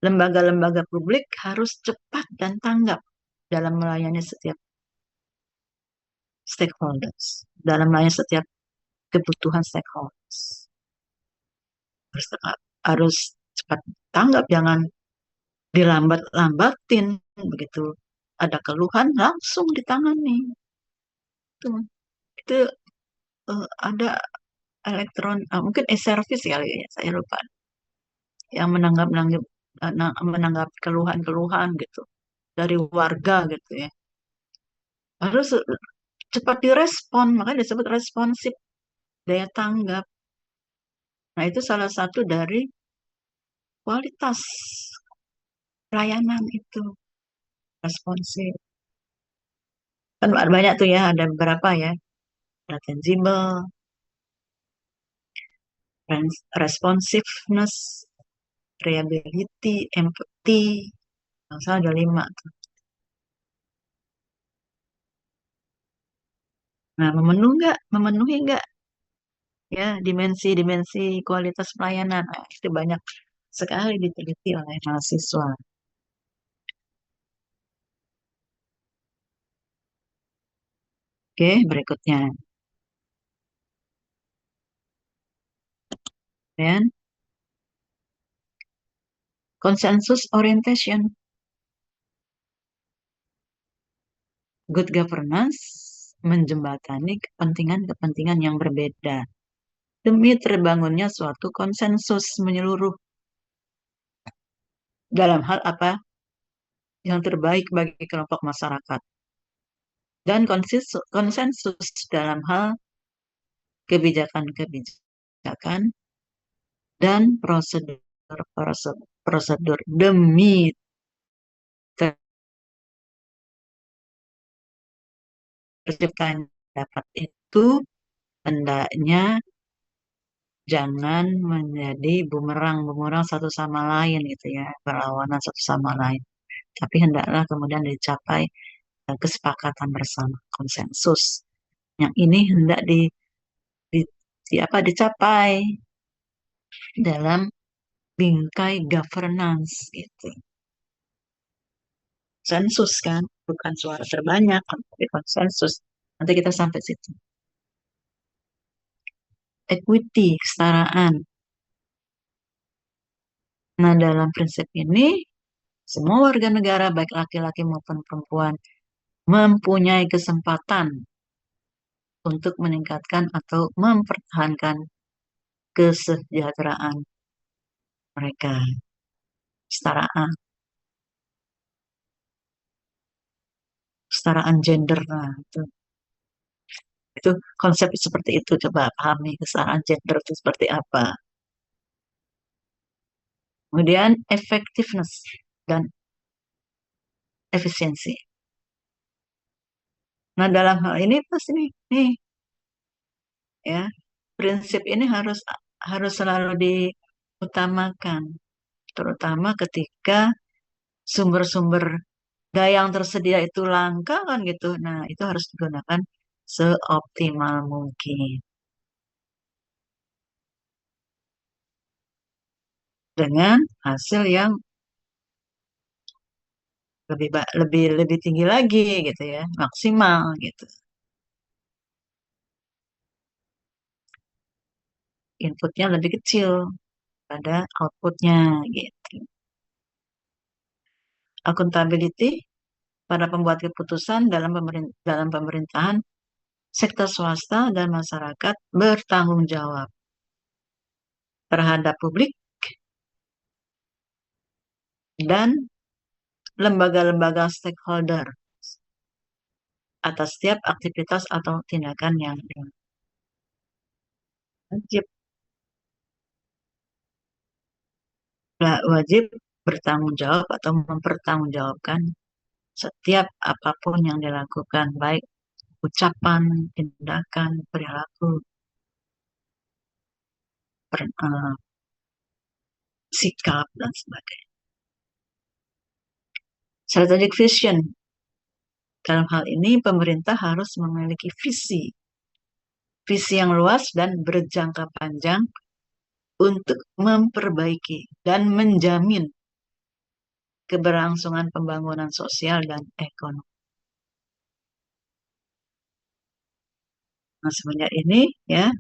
Lembaga-lembaga publik harus cepat dan tanggap dalam melayani setiap stakeholders, dalam melayani setiap kebutuhan stakeholders. Harus, harus cepat tanggap, jangan dilambat-lambatin begitu. Ada keluhan langsung ditangani. Itu ada mungkin e-service kali ya, saya lupa, yang menanggapi keluhan-keluhan gitu dari warga gitu ya. Harus cepat direspon, makanya disebut responsif, daya tanggap. Nah, itu salah satu dari kualitas pelayanan itu, responsif. Kan ada banyak tuh ya, ada beberapa ya. Ada tangible, responsiveness, reliability, empathy. Salah ada 5 tuh. Nah, memenuhi nggak ya dimensi-dimensi kualitas pelayanan. Nah, itu banyak sekali diteliti oleh mahasiswa. Oke, berikutnya. Dan consensus orientation. Good governance menjembatani kepentingan-kepentingan yang berbeda demi terbangunnya suatu konsensus menyeluruh dalam hal apa yang terbaik bagi kelompok masyarakat, dan konsensus dalam hal kebijakan-kebijakan dan prosedur demi terciptanya dapat itu hendaknya jangan menjadi bumerang-bumerang satu sama lain gitu ya, berlawanan satu sama lain. Tapi hendaklah kemudian dicapai kesepakatan bersama, konsensus. Yang ini hendak di, dicapai dalam bingkai governance gitu. Konsensus kan, bukan suara terbanyak, tapi konsensus. Nanti kita sampai situ. Equity, kesetaraan. Nah, dalam prinsip ini Semua warga negara, baik laki-laki maupun perempuan, mempunyai kesempatan untuk meningkatkan atau mempertahankan kesejahteraan mereka. Kesetaraan, kesetaraan gender. Nah, itu konsep seperti itu. Coba pahami kesetaraan gender itu seperti apa. Kemudian effectiveness dan efisiensi. Nah, dalam hal ini pasti nih, ya, prinsip ini harus harus selalu diutamakan, terutama ketika sumber-sumber daya yang tersedia itu langka kan gitu. Nah, itu harus digunakan seoptimal mungkin dengan hasil yang lebih lebih tinggi lagi gitu ya, maksimal gitu. Inputnya lebih kecil pada outputnya gitu. Accountability para pembuat keputusan dalam pemerintahan, sektor swasta dan masyarakat bertanggung jawab terhadap publik dan lembaga-lembaga stakeholder atas setiap aktivitas atau tindakan yang wajib wajib bertanggung jawab atau mempertanggungjawabkan setiap apapun yang dilakukan, baik ucapan, tindakan, perilaku, sikap, dan sebagainya. Strategic vision. Dalam hal ini, pemerintah harus memiliki visi yang luas dan berjangka panjang untuk memperbaiki dan menjamin keberlangsungan pembangunan sosial dan ekonomi. Nah, semenjak ini ya,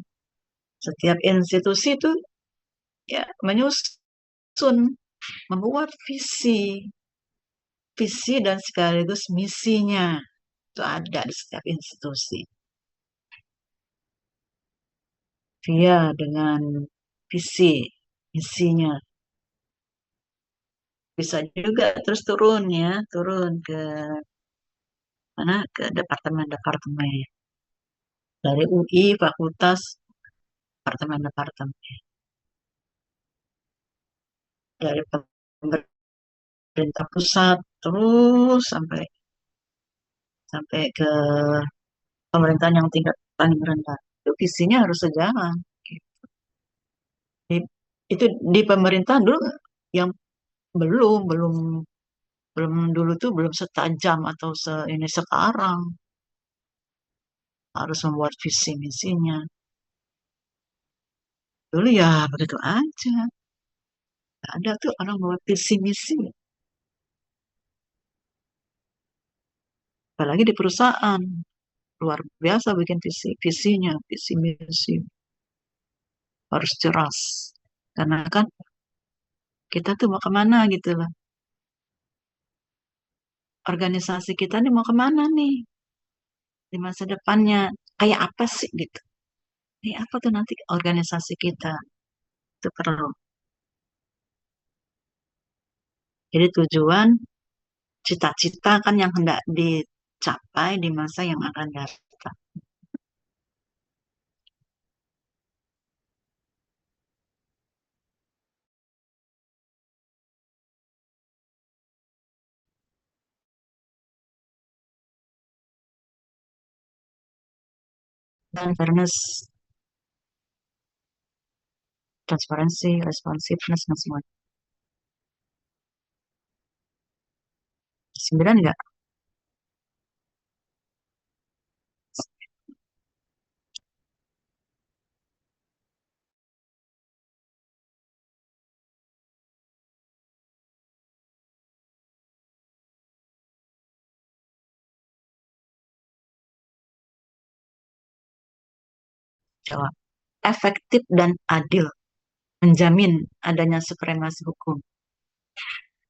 setiap institusi itu ya menyusun, membuat visi dan sekaligus misinya itu ada di setiap institusi. Dia dengan visi, misinya bisa juga terus turun ya, turun ke mana ke departemen-departemen dari UI, fakultas, departemen-departemen dari pemerintah pusat terus sampai sampai ke pemerintahan yang tingkat paling rendah. Itu visinya harus sejalan. Di- itu di pemerintahan dulu yang belum belum belum dulu tuh belum setajam atau ini sekarang harus membuat visi misinya. Dulu ya begitu aja. Nggak ada tuh orang buat visi misi. Apalagi di perusahaan. Luar biasa bikin visi misi. Harus jelas. Karena kan kita tuh mau kemana gitu loh. Organisasi kita nih mau kemana nih di masa depannya. Kayak apa sih gitu. Kayak apa tuh nanti organisasi kita. Itu perlu. Jadi tujuan, cita-cita kan yang hendak dicapai di masa yang akan datang. Dan fairness, transparansi, responsiveness, dan semua. 9 enggak? Jawab. Efektif dan adil. Menjamin adanya supremasi hukum.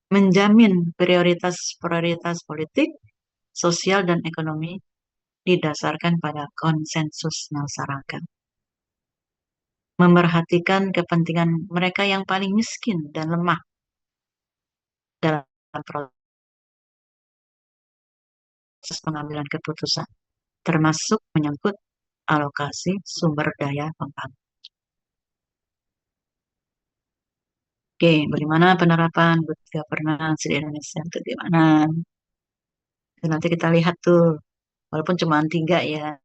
menjamin prioritas-prioritas politik, sosial, dan ekonomi didasarkan pada konsensus masyarakat. Memerhatikan kepentingan mereka yang paling miskin dan lemah dalam proses pengambilan keputusan, termasuk menyangkut alokasi sumber daya pembangunan. Oke, bagaimana penerapan good governance di Indonesia itu gimana? Nanti kita lihat tuh, walaupun cuma 3 ya.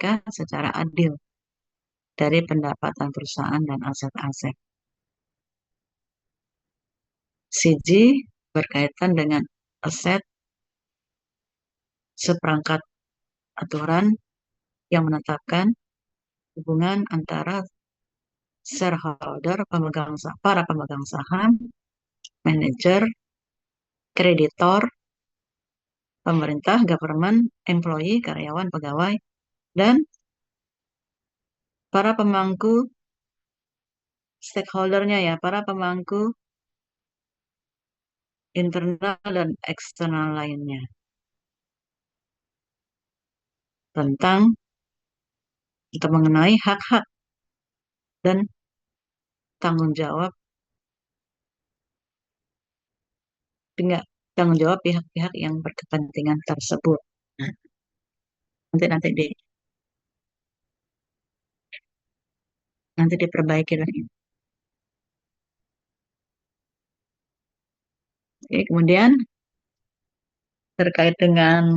Secara adil dari pendapatan perusahaan dan aset-aset. Siji berkaitan dengan aset seperangkat aturan yang menetapkan hubungan antara shareholder, para pemegang saham, manajer, kreditor, pemerintah, government, employee, karyawan, pegawai, dan para pemangku stakeholdernya ya, para pemangku internal dan eksternal lainnya tentang atau mengenai hak-hak dan tanggung jawab tinggal tanggung jawab pihak-pihak yang berkepentingan tersebut. Nah, nanti diperbaiki lagi. Oke, kemudian terkait dengan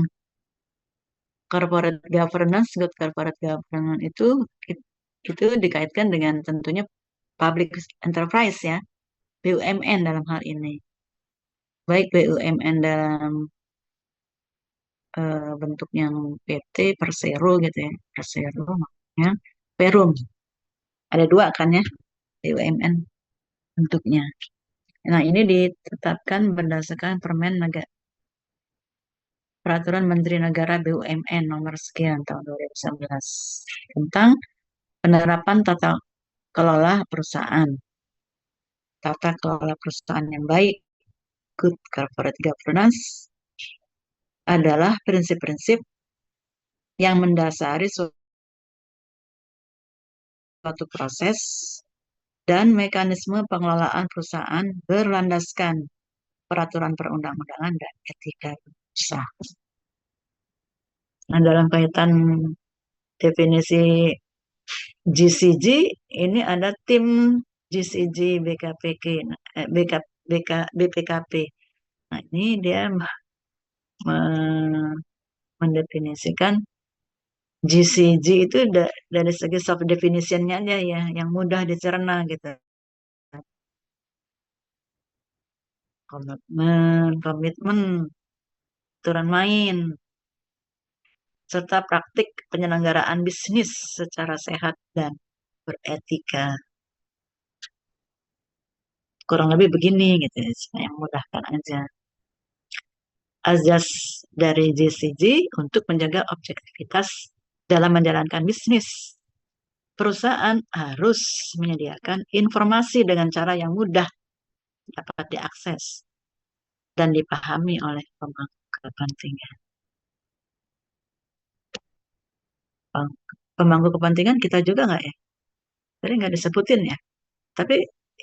corporate governance, good corporate governance itu dikaitkan dengan tentunya public enterprise ya, BUMN dalam hal ini. Baik BUMN dalam bentuk yang PT, Persero gitu ya, Persero makanya Perum. Ada 2 kan ya, BUMN bentuknya. Nah, ini ditetapkan berdasarkan Peraturan Menteri Negara BUMN nomor sekian tahun 2019 tentang penerapan tata kelola perusahaan. Tata kelola perusahaan yang baik, good corporate governance, adalah prinsip-prinsip yang mendasari suatu proses dan mekanisme pengelolaan perusahaan berlandaskan peraturan perundang-undangan dan etika usaha. Nah, dalam kaitan definisi GCG, ini ada tim GCG BKPK, BK, BK, BPKP. Nah, ini dia mendefinisikan GCG itu dari segi soft definition-nya aja ya, yang mudah dicerna gitu. Komitmen, aturan main, serta praktik penyelenggaraan bisnis secara sehat dan beretika. Kurang lebih begini gitu ya, supaya memudahkan aja. Azas dari GCG untuk menjaga objektivitas dalam menjalankan bisnis. Perusahaan harus menyediakan informasi dengan cara yang mudah dapat diakses dan dipahami oleh pemangku kepentingan. pemangku kepentingan kita juga nggak ya? Tadi nggak disebutin ya. Tapi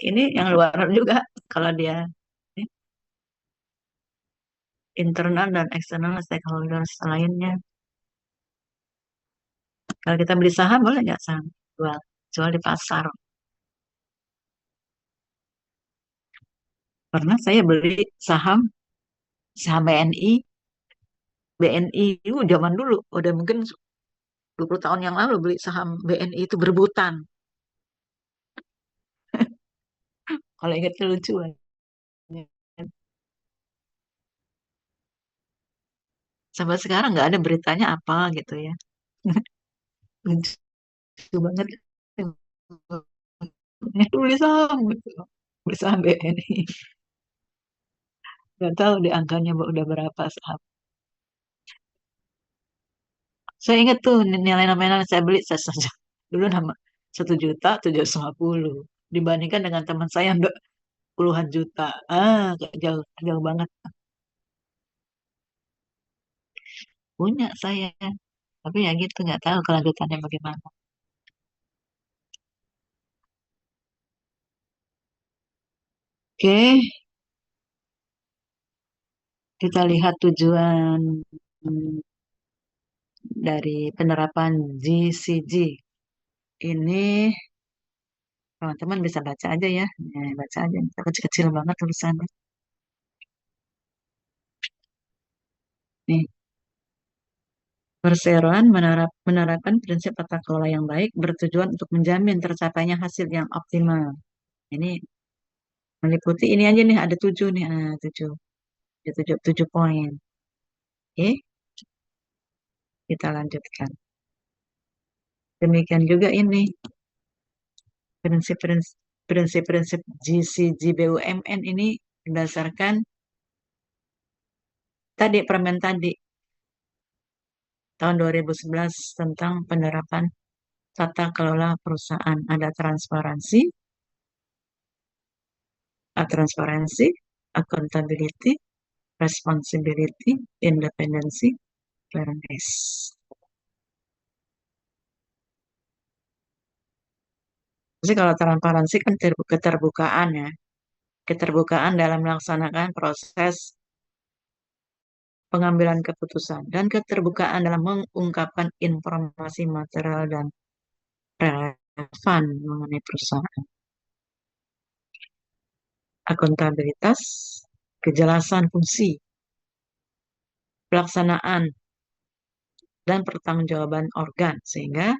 ini yang luar juga kalau dia eh, internal dan eksternal stakeholders lainnya. Kalau kita beli saham boleh nggak saham jual jual di pasar? Pernah saya beli saham saham BNI, BNI itu zaman dulu, udah mungkin 20 tahun yang lalu beli saham BNI itu berebutan. Kalau ingat kelucuan. Sampai sekarang nggak ada beritanya apa gitu ya. Lucu banget. Beli saham gitu. Beli saham BNI. Nggak tahu di angkanya udah berapa saham. Saya ingat tuh nilai nominal saya beli saya saja. Dulu nama 1.750.000 dibandingkan dengan teman saya yang puluhan juta. Jauh jauh banget. Punya saya. Tapi ya gitu nggak tahu kelanjutannya bagaimana. Oke, kita lihat tujuan hmm, dari penerapan GCG. Ini teman-teman bisa baca aja ya. Baca aja. Kecil-kecil banget tulisannya. Nih, perseroan menerapkan prinsip tata kelola yang baik bertujuan untuk menjamin tercapainya hasil yang optimal. Ini meliputi ini aja nih, ada 7 nih. Tujuh. Ada tujuh poin. Oke, kita lanjutkan. Demikian juga ini prinsip-prinsip prinsip-prinsip GCG BUMN ini berdasarkan tadi permen tadi tahun 2011 tentang penerapan tata kelola perusahaan. Ada transparansi, accountability, responsibility, independensi, fairness. Jadi kalau transparansi kan keterbukaan ya, keterbukaan dalam melaksanakan proses pengambilan keputusan dan keterbukaan dalam mengungkapkan informasi material dan relevan mengenai perusahaan. Akuntabilitas, kejelasan fungsi, pelaksanaan, dan pertanggungjawaban organ sehingga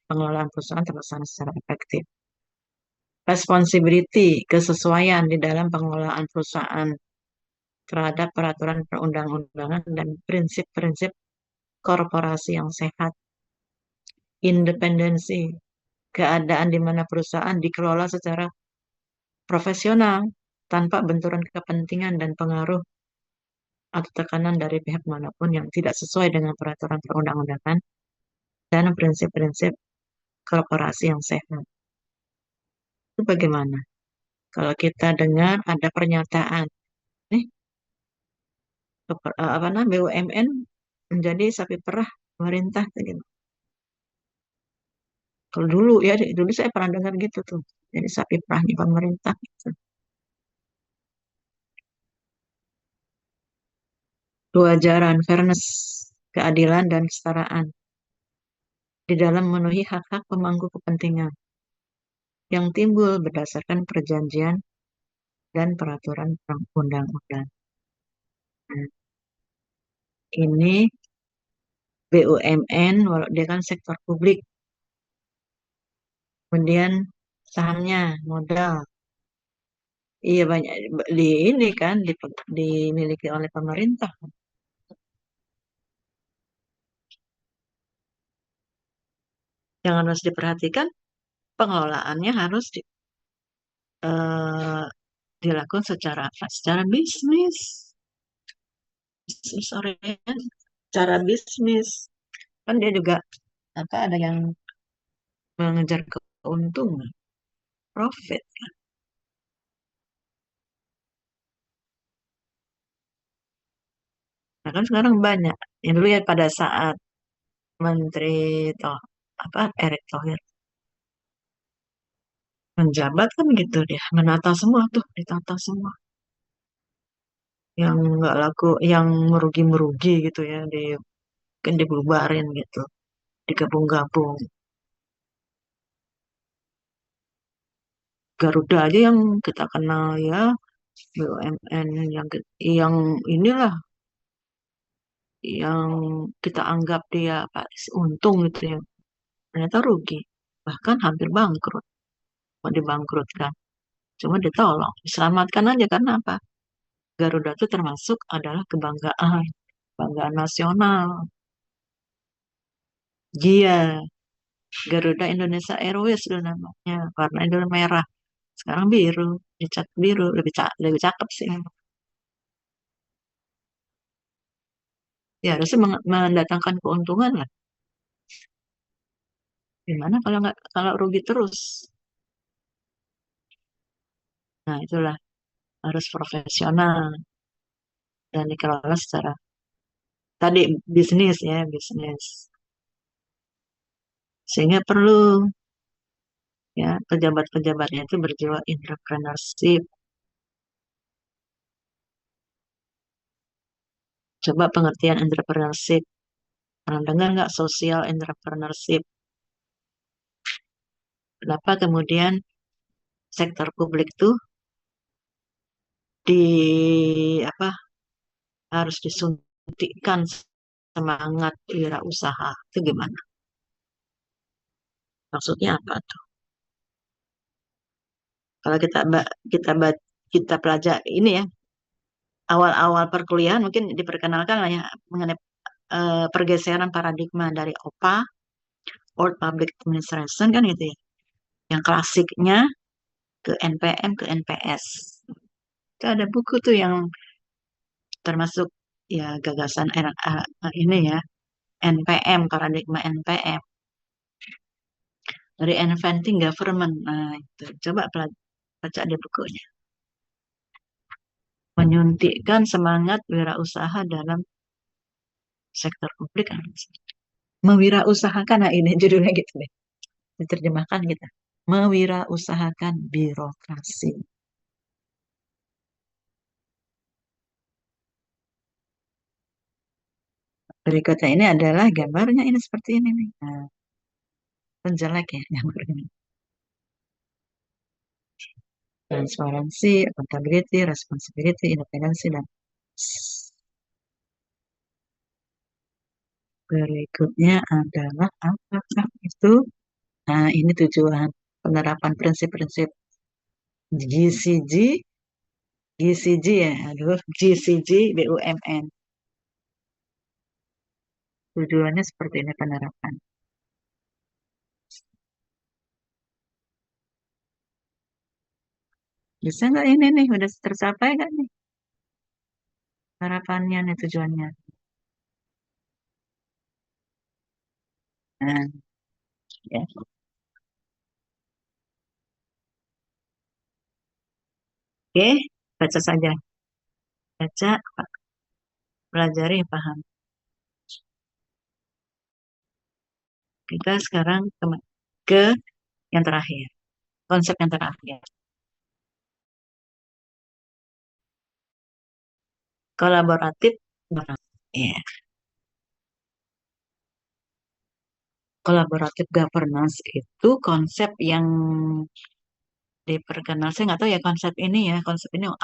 pengelolaan perusahaan terlaksana secara efektif. Responsibility, kesesuaian di dalam pengelolaan perusahaan terhadap peraturan perundang-undangan dan prinsip-prinsip korporasi yang sehat. Independensi, keadaan di mana perusahaan dikelola secara profesional tanpa benturan kepentingan dan pengaruh atau tekanan dari pihak manapun yang tidak sesuai dengan peraturan perundang-undangan dan prinsip-prinsip korporasi yang sehat. Itu bagaimana? Kalau kita dengar ada pernyataan, nih apa namanya BUMN menjadi sapi perah pemerintah gitu. Kalau dulu ya, dulu saya pernah dengar gitu tuh. Jadi sapi perahnya pemerintah gitu. Kewajaran, fairness, keadilan dan kesetaraan di dalam memenuhi hak-hak pemangku kepentingan yang timbul berdasarkan perjanjian dan peraturan perundang-undangan. Nah, ini BUMN, walau dia kan sektor publik, kemudian sahamnya modal, iya banyak di ini kan dimiliki oleh pemerintah. Yang harus diperhatikan pengelolaannya harus eh, dilakukan secara apa? Secara bisnis, bisnis oriented, cara bisnis. Kan dia juga apa ada yang mengejar keuntungan, profit. Nah kan sekarang banyak. Yang dulu ya pada saat Menteri toh apa Erick Thohir menjabat kan gitu dia menata semua tuh ditata semua yang nggak laku yang merugi-merugi gitu ya di kan dibubarin gitu digabung-gabung Garuda aja yang kita kenal ya BUMN yang inilah yang kita anggap dia apa untung gitu ya ternyata rugi bahkan hampir bangkrut mau dibangkrutkan cuma ditolong diselamatkan aja karena apa Garuda itu termasuk adalah kebanggaan nasional dia Garuda Indonesia Airways dulu namanya warna dulu merah sekarang biru dicat biru lebih cakep sih memang. Ya harusnya mendatangkan keuntungan lah gimana kalau nggak kalau rugi terus nah itulah harus profesional dan dikelola secara tadi bisnis ya bisnis sehingga perlu ya pejabat-pejabatnya itu berjiwa entrepreneurship. Coba pengertian entrepreneurship. Pernah dengar nggak social entrepreneurship? Kenapa kemudian sektor publik tuh di apa harus disuntikkan semangat wirausaha itu gimana? Maksudnya apa tuh? Kalau kita pelajari ini ya awal-awal perkuliahan mungkin diperkenalkan lah ya mengenai pergeseran paradigma dari OPA, Old Public Administration kan gitu ya. Yang klasiknya ke NPM ke NPS. Itu ada buku tuh yang termasuk ya gagasan ini ya NPM paradigma NPM dari Inventing Government. Nah, itu coba baca di bukunya. Menyuntikkan semangat wirausaha dalam sektor publik. Mewirausahakan, nah ini judulnya gitu deh. Diterjemahkan gitu. Mewirausahakan birokrasi. Berikutnya ini adalah gambarnya ini seperti ini nih. Nah, penjelek ya gambarnya. Transparansi, accountability, responsibility, independensi, dan berikutnya adalah apakah itu? Nah, ini tujuan penerapan prinsip-prinsip GCG, GCG ya, aduh, GCG BUMN. Tujuannya seperti ini penerapan. Bisa nggak ini nih, udah tercapai nggak nih harapannya nih tujuannya? Nah, ya, oke, baca saja, baca, pelajari, paham. Kita sekarang ke yang terakhir, konsep yang terakhir. Kolaboratif governance. Ya, kolaboratif governance itu konsep yang diperkenal. Saya nggak tahu ya konsep ini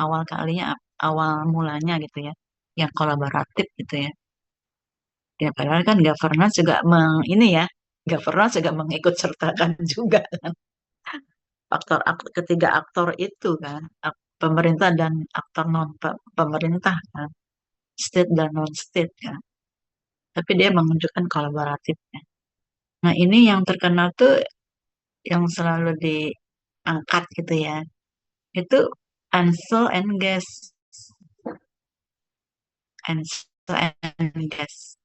awal kalinya, awal mulanya gitu ya, yang kolaboratif gitu ya. Ya, padahal kan governance juga ini ya, governance juga mengikut sertakan juga kan. Ketiga aktor itu kan, pemerintah dan aktor non pemerintah kan, state dan non state kan. Tapi dia menunjukkan kolaboratifnya. Nah, ini yang terkenal tuh yang selalu diangkat gitu ya. Itu Ansel and Guest. Ansel and Guest.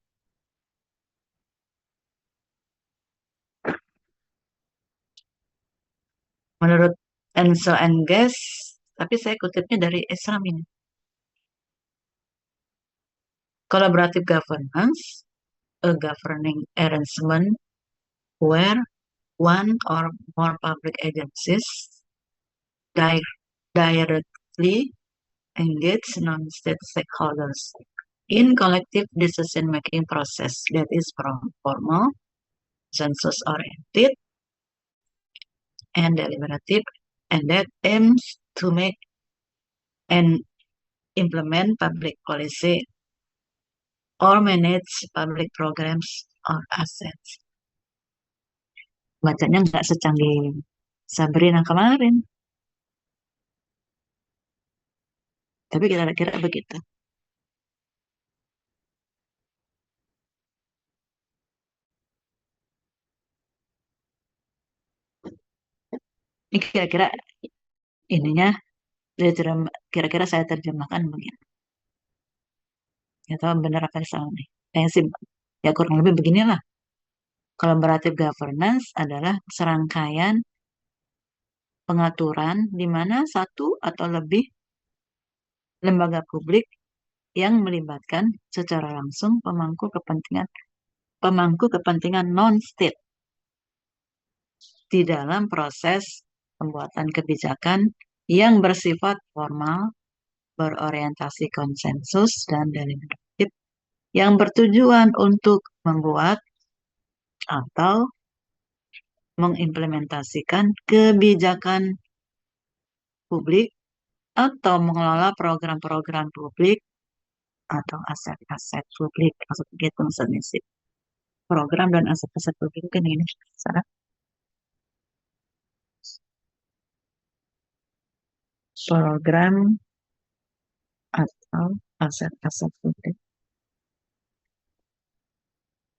Menurut Ansel and Guest, tapi saya kutipnya dari Islam ini. Collaborative governance a governing arrangement where one or more public agencies di- directly engage non-state stakeholders in collective decision-making process that is from formal, census-oriented, and deliberative, and that aims to make and implement public policy or manage public programs or assets. Bacanya nggak secanggih Sabrina kemarin, tapi kira-kira begitu. Ini kira-kira ininya, kira-kira saya terjemahkan begini. Ya tahu benar apa yang salah nih. Sih, ya kurang lebih beginilah. Collaborative governance adalah serangkaian pengaturan di mana satu atau lebih lembaga publik yang melibatkan secara langsung pemangku kepentingan non-state di dalam proses pembuatan kebijakan yang bersifat formal, berorientasi konsensus dan deliberatif yang bertujuan untuk membuat atau mengimplementasikan kebijakan publik atau mengelola program-program publik atau aset-aset publik. Maksudnya gitu maksudnya sih. Program dan aset-aset publik kan ini salah. Program atau aset-aset publik.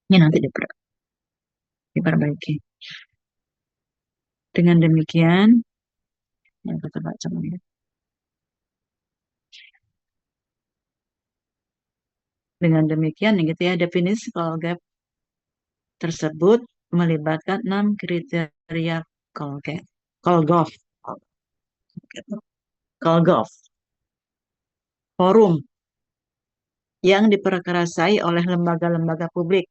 Ini nanti diperbaiki. Dengan demikian, yang kita baca ya. Dengan demikian, gitu ya, definisi call gap tersebut melibatkan 6 kriteria call gap. Call gap. Call gap. Forum yang diperkerasai oleh lembaga-lembaga publik.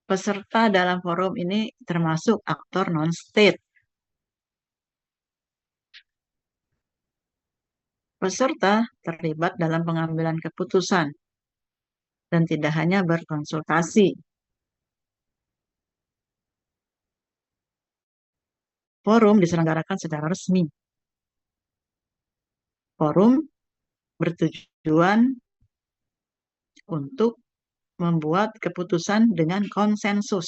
Peserta dalam forum ini termasuk aktor non-state. Peserta terlibat dalam pengambilan keputusan dan tidak hanya berkonsultasi. Forum diselenggarakan secara resmi. Forum bertujuan untuk membuat keputusan dengan konsensus.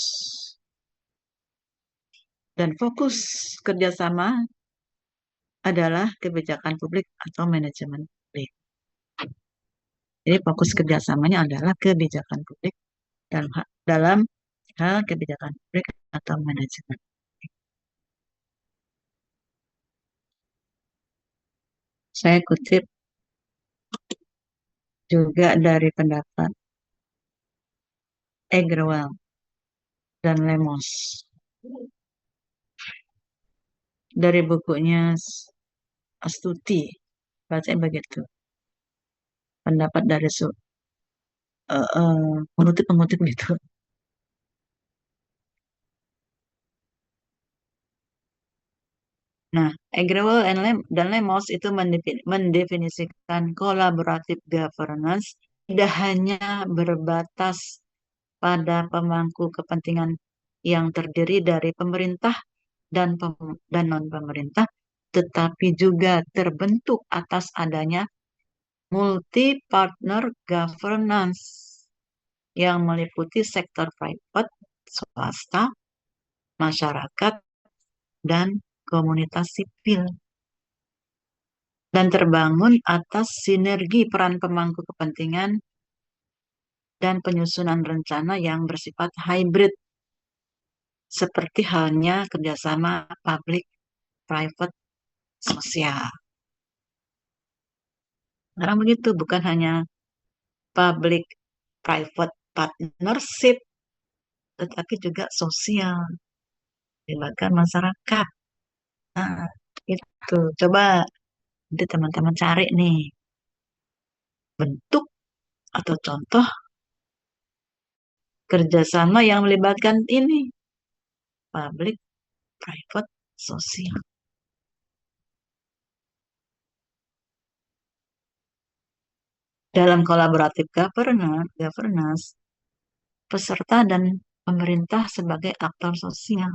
Dan fokus kerjasama adalah kebijakan publik atau manajemen publik. Jadi fokus kerjasamanya adalah kebijakan publik dalam hal kebijakan publik atau manajemen. Saya kutip juga dari pendapat Agrawal dan Lemos. Dari bukunya Astuti, bacanya begitu. Pendapat dari pengutip-pengutip gitu. Nah, Agrawal dan Lemos itu mendefinisikan collaborative governance tidak hanya berbatas pada pemangku kepentingan yang terdiri dari pemerintah dan non-pemerintah, tetapi juga terbentuk atas adanya multi-partner governance yang meliputi sektor private, swasta, masyarakat, dan komunitas sipil. Dan terbangun atas sinergi peran pemangku kepentingan dan penyusunan rencana yang bersifat hybrid, seperti halnya kerjasama public-private sosial. Sekarang begitu, bukan hanya public-private partnership, tetapi juga sosial, melibatkan masyarakat. Nah, itu. Coba nanti teman-teman cari nih bentuk atau contoh kerjasama yang melibatkan ini public, private, sosial. Dalam kolaboratif governance, peserta dan pemerintah sebagai aktor sosial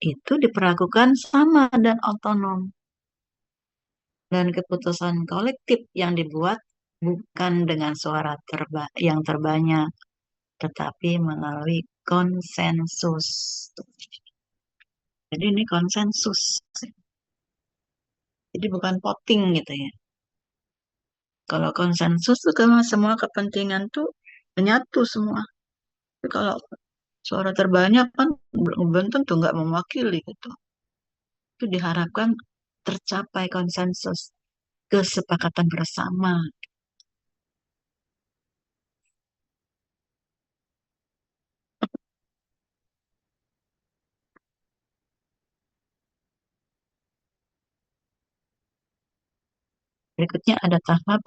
itu diperlakukan sama dan otonom. Dan keputusan kolektif yang dibuat bukan dengan suara yang terbanyak, tetapi melalui konsensus. Jadi ini konsensus. Jadi bukan voting gitu ya. Kalau konsensus tuh karena semua kepentingan tuh menyatu semua. Tapi kalau suara terbanyak kan belum tentu nggak mewakili gitu. Itu diharapkan tercapai konsensus, kesepakatan bersama. Berikutnya ada tahap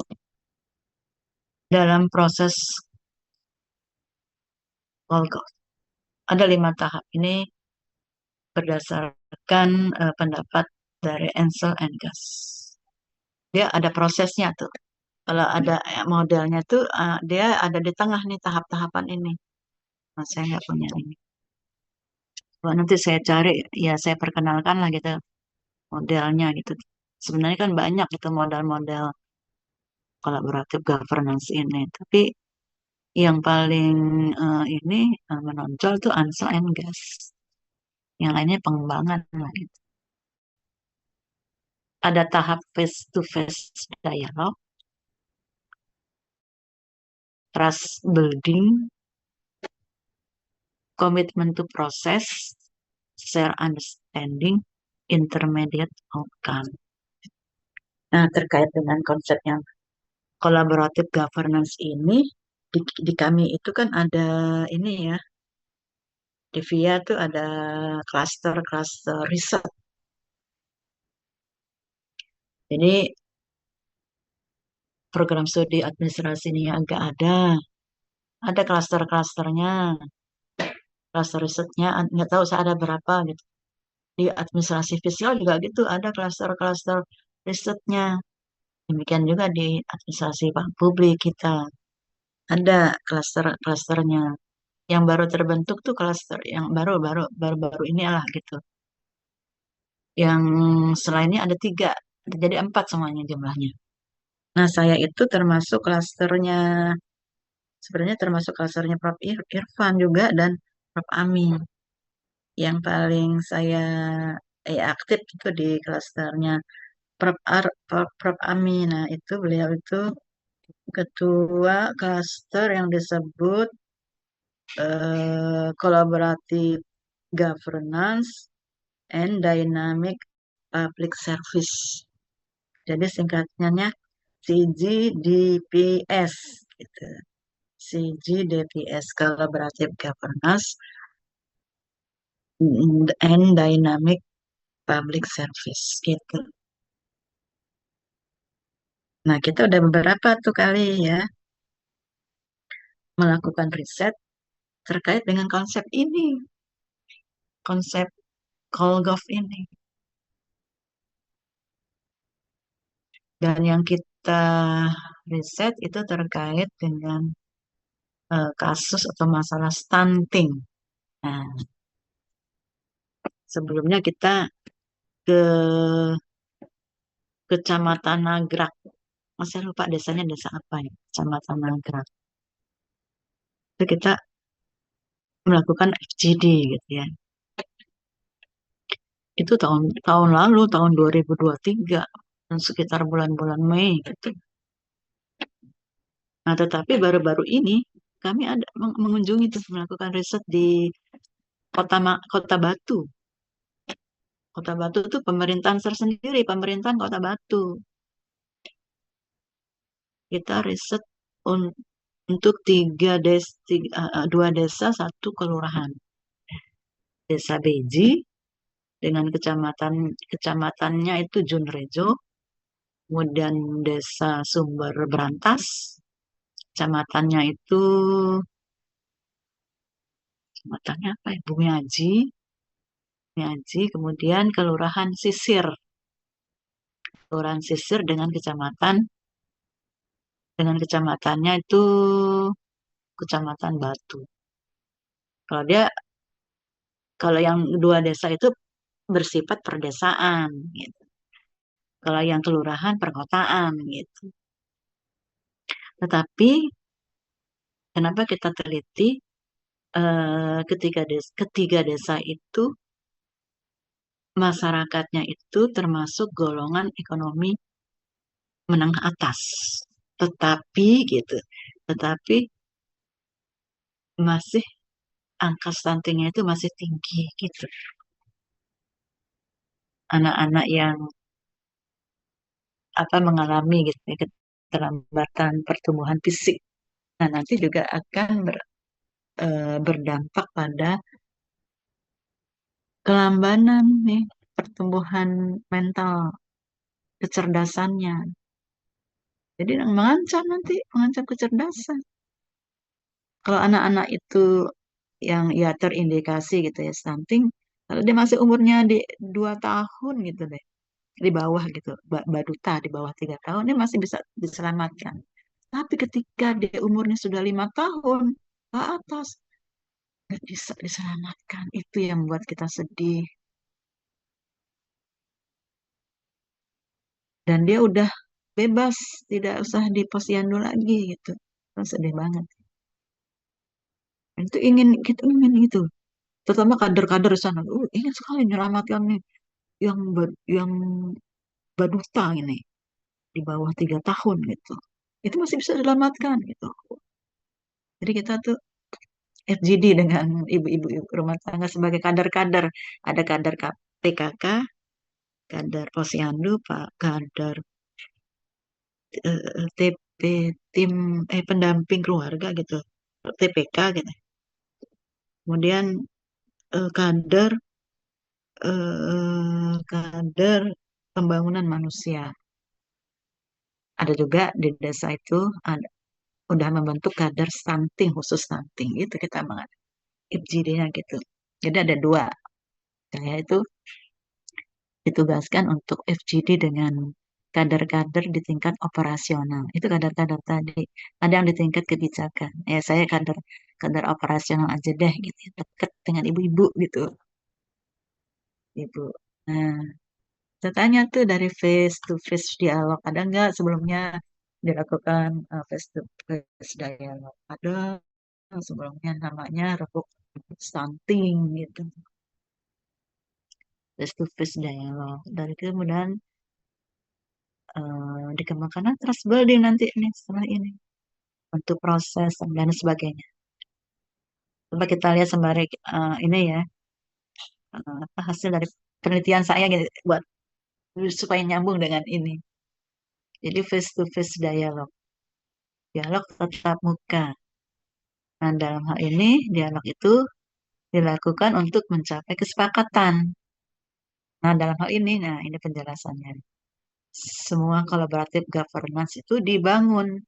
dalam proses Volkov. Ada 5 tahap ini berdasarkan pendapat dari Ansel and Gus. Dia ada prosesnya tuh. Kalau ada modelnya tuh, dia ada di tengah nih tahap-tahapan ini. Nah, saya nggak punya ini. Kalau nanti saya cari, ya saya perkenalkan lah gitu modelnya gitu. Sebenarnya kan banyak itu model-model kolaboratif governance ini. Tapi yang paling ini menonjol tuh Ansel and Gus. Yang lainnya pengembangan lah gitu. Ada tahap face-to-face dialog, trust building, commitment to process, share understanding, intermediate outcome. Nah, terkait dengan konsep yang collaborative governance ini, di kami itu kan ada ini ya, di VIA tuh ada cluster-cluster riset. Jadi program studi administrasi ini agak ada cluster-clusternya, cluster risetnya, nggak tahu saya ada berapa gitu. Di administrasi fiskal juga gitu, ada cluster-cluster risetnya. Demikian juga di administrasi publik kita ada klaster-klasternya. Yang baru terbentuk tuh klaster yang baru-baru inilah gitu. Yang selainnya ada 3, jadi 4 semuanya jumlahnya. Nah, saya itu termasuk klasternya, sebenarnya termasuk klasternya Prof. Irfan juga dan Prof. Ami. Yang paling saya aktif itu di klasternya Prof. Ami. Nah, itu beliau itu ketua klaster yang disebut collaborative governance and dynamic public service. Jadi singkatnya CGDPS gitu. CGDPS Collaborative Governance and Dynamic Public Service gitu. Nah, kita udah beberapa tuh kali ya melakukan riset terkait dengan konsep ini, konsep Kolgov ini. Dan yang kita riset itu terkait dengan kasus atau masalah stunting. Nah, sebelumnya kita ke Kecamatan Nagrak. Saya lupa desanya desa apa ya, Kecamatan Nagrak. Itu kita melakukan FGD gitu ya. Itu tahun tahun lalu, tahun 2023, dan sekitar bulan-bulan Mei gitu. Nah, tetapi baru-baru ini kami ada mengunjungi tuh melakukan riset di Kota Batu. Kota Batu itu pemerintahan tersendiri, pemerintahan Kota Batu. Kita riset untuk 2 desa, 1 kelurahan. Desa Beji dengan kecamatannya itu Junrejo, kemudian Desa Sumber Berantas, kecamatannya itu kecamatannya apa ya? Bumiaji, kemudian Kelurahan Sisir, Kelurahan Sisir dengan kecamatannya itu Kecamatan Batu. Kalau dia, kalau yang dua desa itu bersifat perdesaan, gitu. Kalau yang kelurahan perkotaan, gitu. Tetapi kenapa kita teliti ketiga desa itu masyarakatnya itu termasuk golongan ekonomi menengah atas. Tetapi gitu, tetapi masih angka stuntingnya itu masih tinggi gitu. Anak-anak yang apa mengalami gitu ya, keterlambatan pertumbuhan fisik. Nah, nanti juga akan berdampak pada kelambanan nih pertumbuhan mental, kecerdasannya. Jadi mengancam kecerdasan. Kalau anak-anak itu yang ya terindikasi gitu ya stunting, kalau dia masih umurnya di 2 tahun gitu deh, di bawah gitu, baduta di bawah 3 tahun, dia masih bisa diselamatkan. Tapi ketika dia umurnya sudah 5 tahun ke atas, nggak bisa diselamatkan. Itu yang membuat kita sedih. Dan dia udah bebas, tidak usah di posyandu lagi gitu. Kan sedih banget. Dan itu kita ingin itu. Terutama kader-kader di sana. Ingin sekali menyelamatkan nih yang baduta ini di bawah 3 tahun gitu. Itu masih bisa diselamatkan gitu. Jadi kita tuh FGD dengan ibu-ibu rumah tangga sebagai kader-kader. Ada kader PKK, kader posyandu, Pak, kader TP, tim pendamping keluarga gitu, TPK gitu. Kemudian kader kader pembangunan manusia. Ada juga di desa itu ada udah membentuk kader stunting khusus stunting itu kita mengadakan FGD-nya gitu. Jadi ada dua. Saya itu ditugaskan untuk FGD dengan kader-kader di tingkat operasional. Itu kader-kader tadi. Ada yang di tingkat kebijakan. Ya saya kader kader operasional aja deh gitu. Dekat dengan ibu-ibu gitu. Ibu. Nah, saya tanya tuh dari face to face dialog. Ada nggak sebelumnya dilakukan face to face dialog? Ada sebelumnya namanya rebuk stunting gitu. Face to face dialog. Dari kemudian dikembangkan trust building nanti nih setelah ini untuk proses dan sebagainya. Coba kita lihat sembari ini ya apa hasil dari penelitian saya gitu buat supaya nyambung dengan ini. Jadi face to face dialog, dialog tatap muka. Nah dalam hal ini dialog itu dilakukan untuk mencapai kesepakatan. Nah dalam hal ini, nah ini penjelasannya. Semua collaborative governance itu dibangun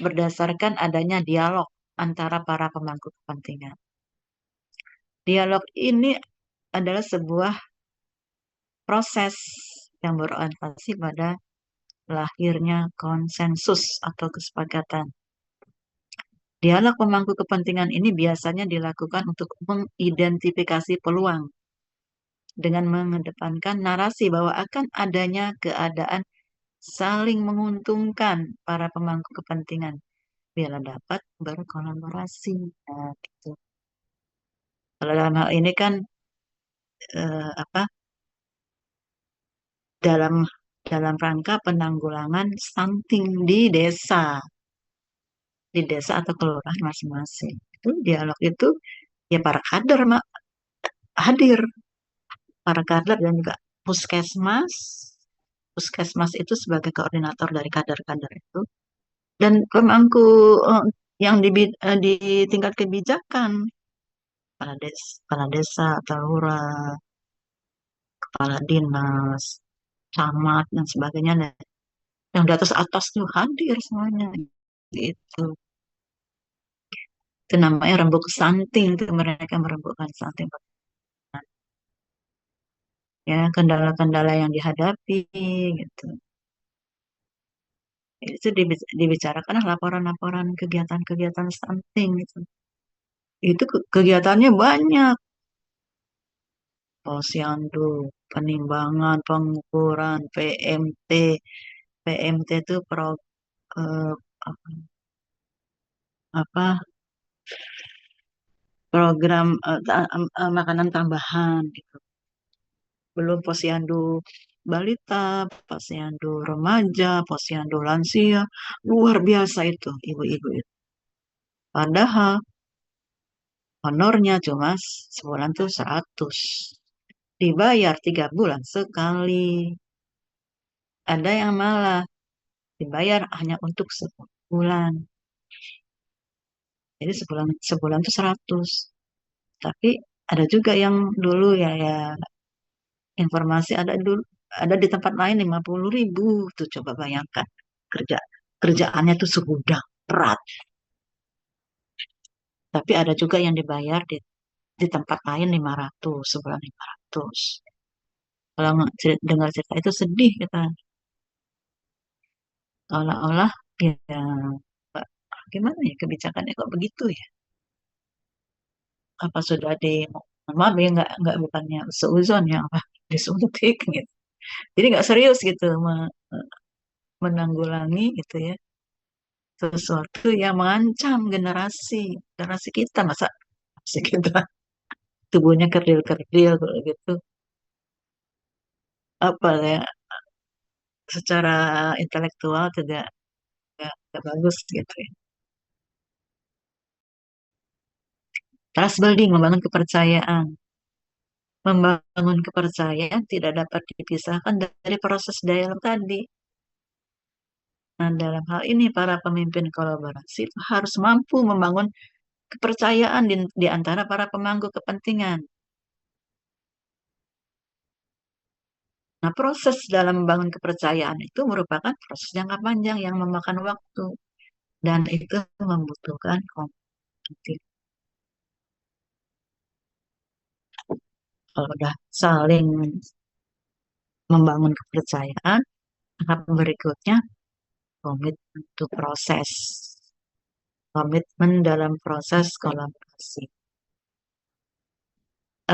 berdasarkan adanya dialog antara para pemangku kepentingan. Dialog ini adalah sebuah proses yang berorientasi pada lahirnya konsensus atau kesepakatan. Dialog pemangku kepentingan ini biasanya dilakukan untuk mengidentifikasi peluang dengan mengedepankan narasi bahwa akan adanya keadaan saling menguntungkan para pemangku kepentingan bila dapat berkolaborasi. Nah, gitu. Kalau dalam hal ini kan apa dalam dalam rangka penanggulangan stunting di desa atau kelurahan masing-masing. Itu dialog itu ya para kader hadir, para kader dan juga puskesmas. Puskesmas itu sebagai koordinator dari kader-kader itu dan pemangku yang di tingkat kebijakan, kepala desa, atau lurah, kepala dinas, camat dan sebagainya. Nah, yang di atas atas tuh hadir semuanya gitu. Itu namanya rembuk stunting, itu mereka merembukkan stunting. Ya, kendala-kendala yang dihadapi gitu. Itu dibicarakan laporan-laporan kegiatan-kegiatan stunting gitu. Itu kegiatannya banyak. Posyandu, penimbangan, pengukuran, PMT. PMT itu eh, apa program makanan tambahan gitu. Belum posyandu balita, posyandu remaja, posyandu lansia. Luar biasa itu ibu-ibu itu. Padahal honornya cuma sebulan tuh 100. Dibayar 3 bulan sekali. Ada yang malah dibayar hanya untuk sebulan. Jadi sebulan sebulan tuh 100. Tapi ada juga yang dulu ya ya informasi ada dulu ada di tempat lain 50.000 tuh coba bayangkan kerja kerjaannya tuh segudang berat. Tapi ada juga yang dibayar di tempat lain 500 sebulan 500. Kalau dengar cerita itu sedih kita seolah-olah ya gimana ya kebijakannya kok begitu ya? Apa sudah di maaf ya nggak bukannya seuzon ya apa disuntik gitu. Jadi nggak serius gitu menanggulangi gitu ya sesuatu yang mengancam generasi generasi kita masa generasi kita tubuhnya kerdil-kerdil kalau gitu apa ya secara intelektual tidak nggak bagus gitu ya. Trust building membangun kepercayaan. Membangun kepercayaan tidak dapat dipisahkan dari proses dialog tadi. Nah, dalam hal ini para pemimpin kolaborasi itu harus mampu membangun kepercayaan di antara para pemangku kepentingan. Nah, proses dalam membangun kepercayaan itu merupakan proses jangka panjang yang memakan waktu dan itu membutuhkan komitmen. Kalau udah saling membangun kepercayaan, tahap berikutnya komitmen to proses. Komitmen dalam proses kolaborasi.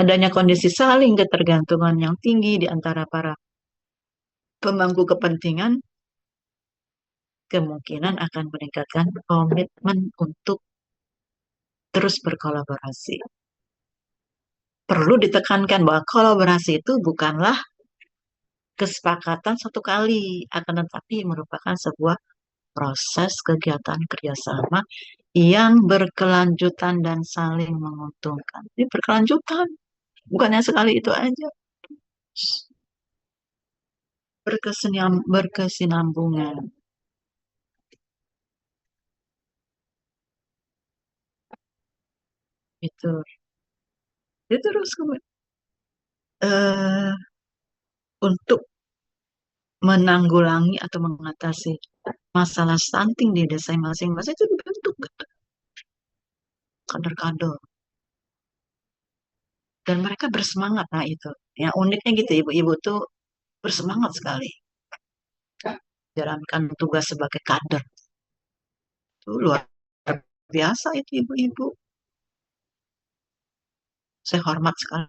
Adanya kondisi saling ketergantungan yang tinggi di antara para pemangku kepentingan kemungkinan akan meningkatkan komitmen untuk terus berkolaborasi. Perlu ditekankan bahwa kolaborasi itu bukanlah kesepakatan satu kali, akan tetapi merupakan sebuah proses kegiatan kerjasama yang berkelanjutan dan saling menguntungkan. Ini berkelanjutan, bukannya sekali itu aja. Berkesinambungan. Itu. Itu terus eh, untuk menanggulangi atau mengatasi masalah stunting di desa masing-masing itu dibentuk gitu, kader-kader dan mereka bersemangat. Nah itu yang uniknya gitu, ibu-ibu tuh bersemangat sekali jalankan tugas sebagai kader. Itu luar biasa itu ibu-ibu, saya hormat sekali.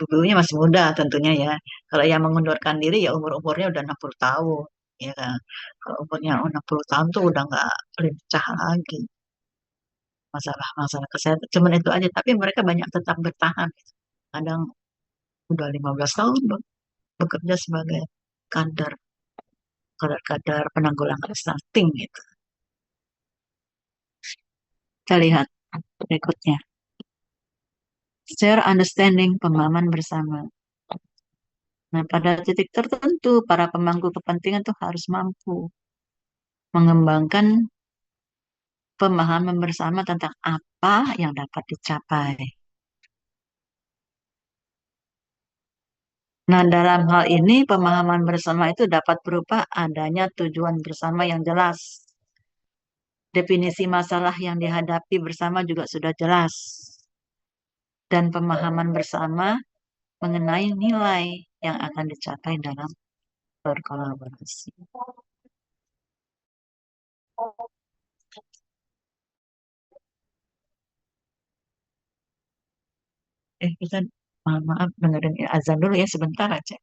Ibunya masih muda tentunya ya, kalau yang mengundurkan diri ya umur-umurnya udah 60 tahun ya kan. Kalau umurnya 60 tahun tuh udah nggak lincah lagi masalah-masalah kesehatan. Cuman itu aja, tapi mereka banyak tetap bertahan. Kadang udah 15 tahun bekerja sebagai kader, kader penanggulangan stunting gitu. Kita lihat berikutnya. Share understanding, pemahaman bersama. Nah, pada titik tertentu, para pemangku kepentingan tuh harus mampu mengembangkan pemahaman bersama tentang apa yang dapat dicapai. Nah, dalam hal ini, pemahaman bersama itu dapat berupa adanya tujuan bersama yang jelas. Definisi masalah yang dihadapi bersama juga sudah jelas. Dan pemahaman bersama mengenai nilai yang akan dicapai dalam berkolaborasi. Kita maaf dengerin azan dulu ya sebentar aja.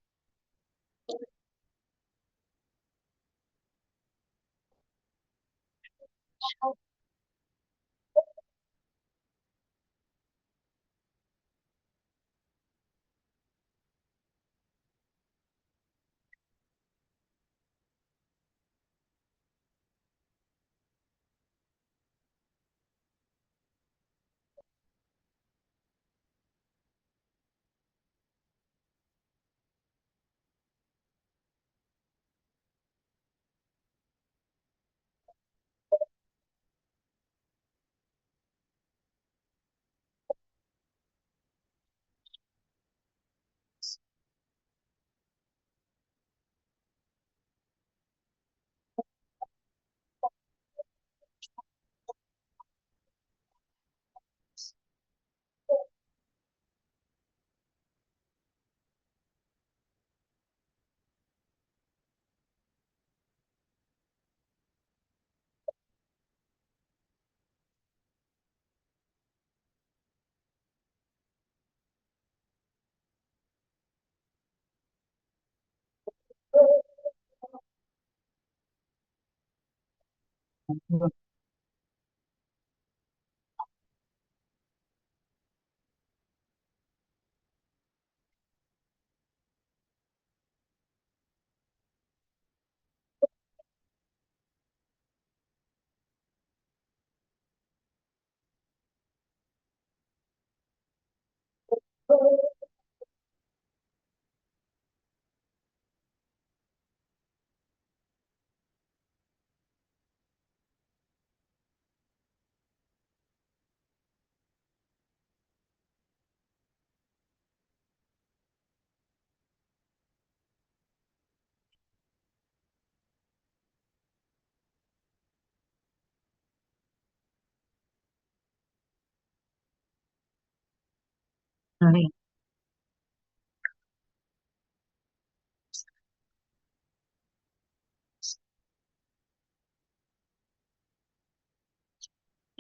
Baik.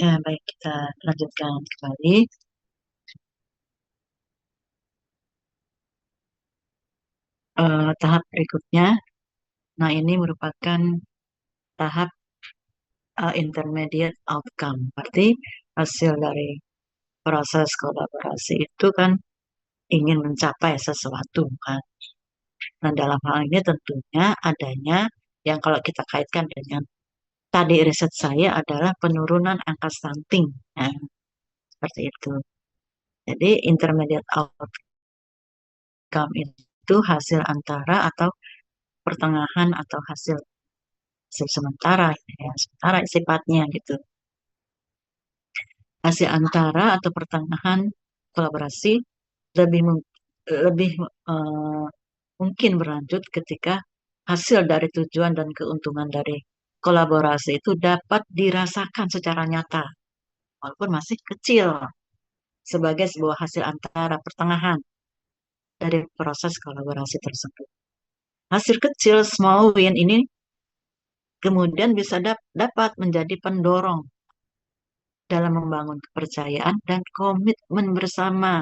Ya, baik kita lanjutkan kembali. Tahap berikutnya, nah ini merupakan tahap intermediate outcome. Berarti hasil dari proses kolaborasi itu kan ingin mencapai sesuatu kan. Nah, dalam hal ini tentunya adanya yang kalau kita kaitkan dengan tadi riset saya adalah penurunan angka stunting. Nah, seperti itu. Jadi intermediate outcome itu hasil antara atau pertengahan atau hasil hasil sementara ya, sementara sifatnya gitu. Hasil antara atau pertengahan kolaborasi lebih lebih eh, mungkin berlanjut ketika hasil dari tujuan dan keuntungan dari kolaborasi itu dapat dirasakan secara nyata walaupun masih kecil sebagai sebuah hasil antara pertengahan dari proses kolaborasi tersebut. Hasil kecil small win ini kemudian bisa dapat menjadi pendorong dalam membangun kepercayaan dan komitmen bersama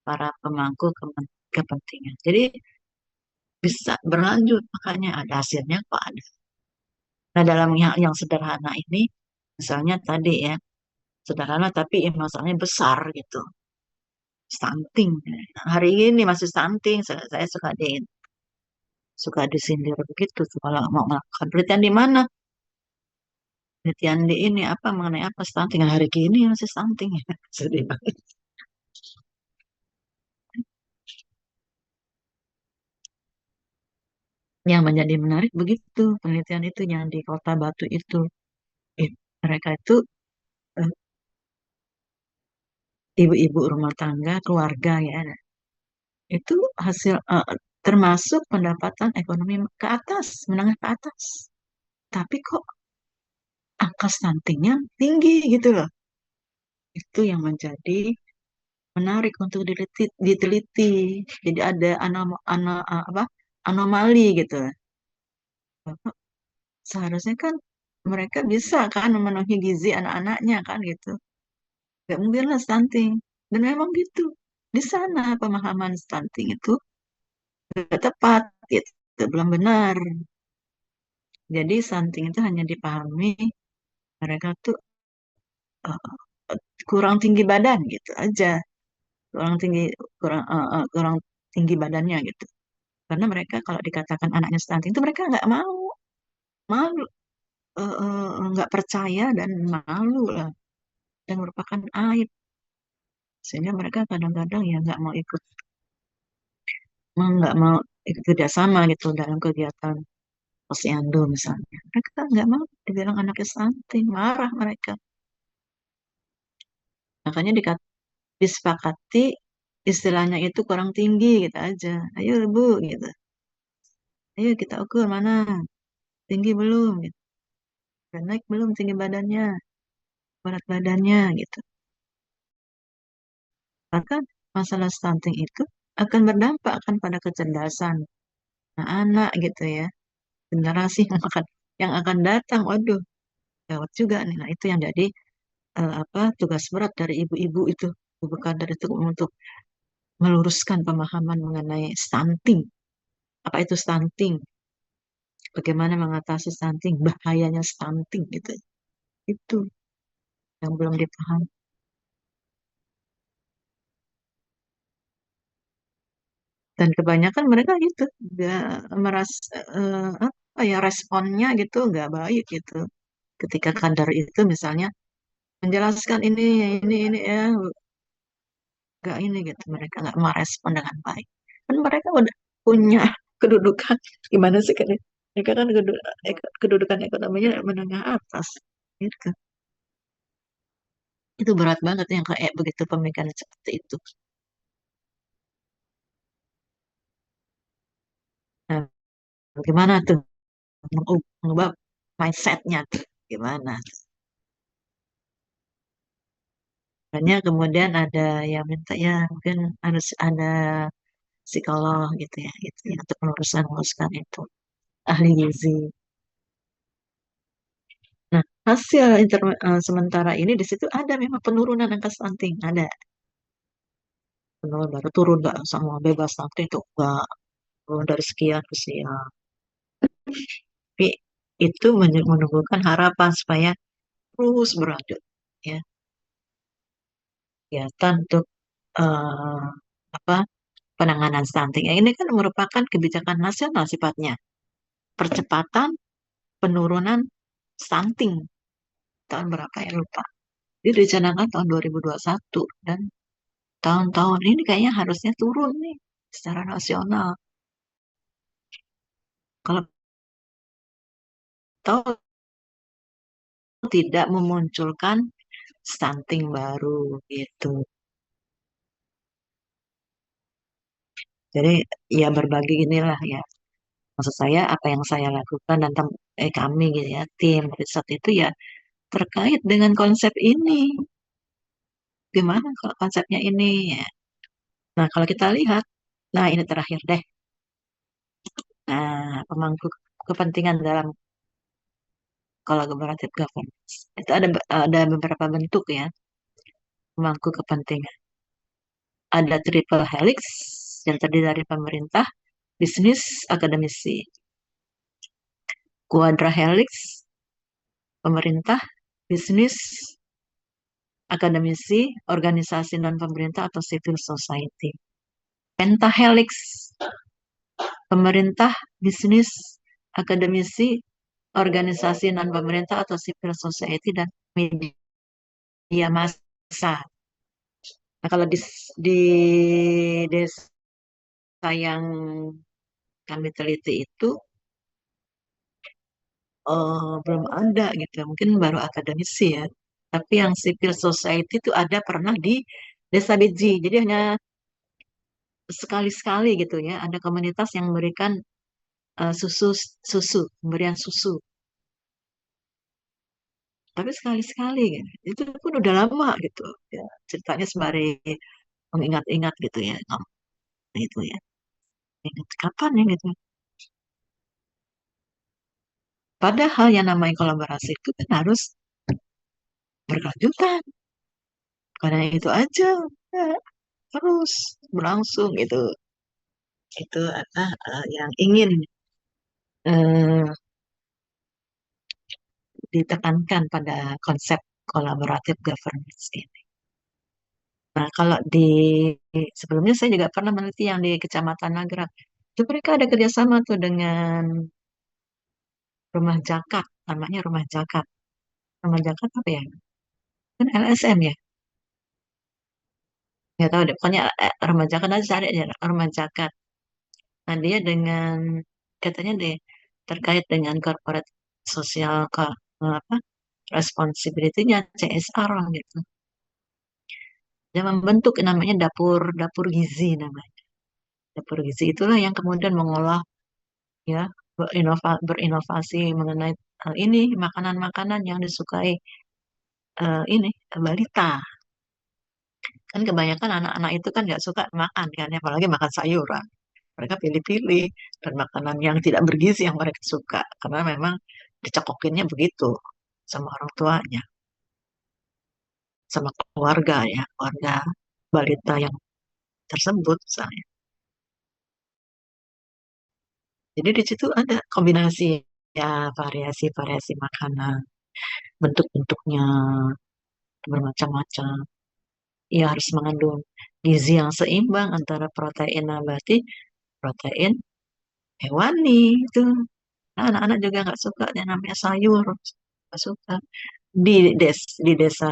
para pemangku kepentingan. Jadi bisa berlanjut, makanya ada hasilnya kok ada. Nah, dalam yang sederhana ini, misalnya tadi ya, sederhana tapi masalahnya besar gitu. Stunting. Nah, hari ini masih stunting, saya suka disindir begitu tuh kalau mau melakukan penelitian di mana? Penelitian di ini apa mengenai apa stunting? Nah, hari ini masih stunting ya. Sedih banget. Yang menjadi menarik begitu penelitian itu yang di Kota Batu itu. Eh, Mereka itu eh, ibu-ibu rumah tangga, keluarga ya. Itu hasil termasuk pendapatan ekonomi ke atas, menengah ke atas. Tapi kok angka stuntingnya tinggi gitu loh. Itu yang menjadi menarik untuk diteliti. Jadi ada apa, anomali gitu. Bapak, seharusnya kan mereka bisa kan memenuhi gizi anak-anaknya kan gitu. Gak mungkin lah stunting. Dan memang gitu. Di sana pemahaman stunting itu gak tepat gitu. Belum benar. Jadi stunting itu hanya dipahami mereka tuh eh, kurang tinggi badan gitu aja. Kurang tinggi kurang tinggi badannya gitu. Karena mereka kalau dikatakan anaknya stunting itu mereka nggak mau, malu, nggak percaya dan malu lah, dan merupakan aib. Sehingga mereka kadang-kadang ya nggak mau ikut kerjasama gitu dalam kegiatan posyandu misalnya. Mereka nggak mau dibilang anaknya stunting, marah mereka. Makanya disepakati istilahnya itu kurang tinggi gitu aja. Ayo Bu gitu. Ayo kita ukur mana tinggi belum gitu. Dan naik belum tinggi badannya, berat badannya gitu. Maka masalah stunting itu akan berdampak kan pada kecerdasan anak gitu ya. Generasi yang akan datang. Waduh, gawat juga nih. Nah, itu yang jadi apa tugas berat dari ibu-ibu itu, ibu kader itu untuk meluruskan pemahaman mengenai stunting. Apa itu stunting? Bagaimana mengatasi stunting? Bahayanya stunting gitu. Itu yang belum dipahami. Dan kebanyakan mereka gitu, nggak merasa apa ya responnya gitu nggak baik gitu. Ketika kader itu misalnya menjelaskan ini ya nggak ini gitu, mereka nggak merespon dengan baik. Kan mereka udah punya kedudukan gimana sih kan? Mereka kan kedudukan ekonominya menengah atas gitu. Itu berat banget yang kayak begitu pemikiran seperti itu. Nah, gimana tuh mengubah mindsetnya tuh? Gimana? Makanya kemudian ada yang minta ya mungkin harus ada psikolog gitu ya untuk meluruskan itu ahli gizi. Nah, hasil sementara ini di situ ada memang penurunan angka stunting, ada baru turun nggak sama bebas stunting itu nggak turun dari sekian ke sekian. Tapi itu menumbuhkan harapan supaya terus berlanjut ya kegiatan untuk eh, apa penanganan stunting. Ya, ini kan merupakan kebijakan nasional sifatnya. Percepatan penurunan stunting tahun berapa ya lupa. Dia dicanangkan tahun 2021 dan tahun-tahun ini kayaknya harusnya turun nih secara nasional. Kalau tahu tidak memunculkan stunting baru gitu. Jadi ya berbagi inilah ya. Maksud saya apa yang saya lakukan dan kami gitu ya tim riset itu ya terkait dengan konsep ini. Gimana kalau konsepnya ini ya. Nah, kalau kita lihat, nah ini terakhir deh. Nah, pemangku kepentingan dalam collaborative governance. Itu ada beberapa bentuk ya, pemangku kepentingan. Ada triple helix yang terdiri dari pemerintah, bisnis, akademisi. Quadra helix, pemerintah, bisnis, akademisi, organisasi non-pemerintah atau civil society. Pentahelix, pemerintah, bisnis, akademisi, organisasi non-pemerintah atau civil society, dan media massa. Nah, kalau di desa yang kami teliti itu belum ada gitu. Mungkin baru akademisi ya. Tapi yang civil society itu ada pernah di Desa Beji. Jadi hanya sekali-sekali gitu ya. Ada komunitas yang memberikan susu, pemberian susu. tapi sekali-sekali gitu. Itu pun udah lama gitu. Ya, ceritanya sembari mengingat-ingat gitu ya. Itu ya. Ingat kapan ya gitu. Padahal yang namanya kolaborasi itu kan harus berkelanjutan. Karena itu aja ya, terus berlangsung gitu. Itu adalah yang ingin eh, ditekankan pada konsep kolaboratif governance ini. Nah, kalau di sebelumnya saya juga pernah meneliti yang di Kecamatan Nagrak. Itu mereka ada kerjasama tuh dengan Rumah Zakat, namanya Rumah Zakat. Rumah Zakat apa ya? Kan LSM ya? Nggak tahu deh. Pokoknya Rumah Zakat aja cari aja. Rumah Zakat. Nah, dia dengan katanya deh terkait dengan corporate social apa responsibility-nya CSR gitu. Dia membentuk namanya dapur dapur gizi namanya. Dapur gizi itulah yang kemudian mengolah ya berinovasi mengenai hal ini makanan-makanan yang disukai ini balita. Kan kebanyakan anak-anak itu kan nggak suka makan kan, apalagi makan sayuran. Mereka pilih-pilih dan makanan yang tidak bergizi yang mereka suka karena memang dicekokinnya begitu sama orang tuanya, sama keluarga ya, keluarga balita yang tersebut misalnya. Jadi di situ ada kombinasi ya variasi-variasi makanan, bentuk-bentuknya bermacam-macam. Ya harus mengandung gizi yang seimbang antara protein nabati, protein hewani itu. Nah, anak-anak juga nggak suka yang namanya sayur, nggak suka. Di desa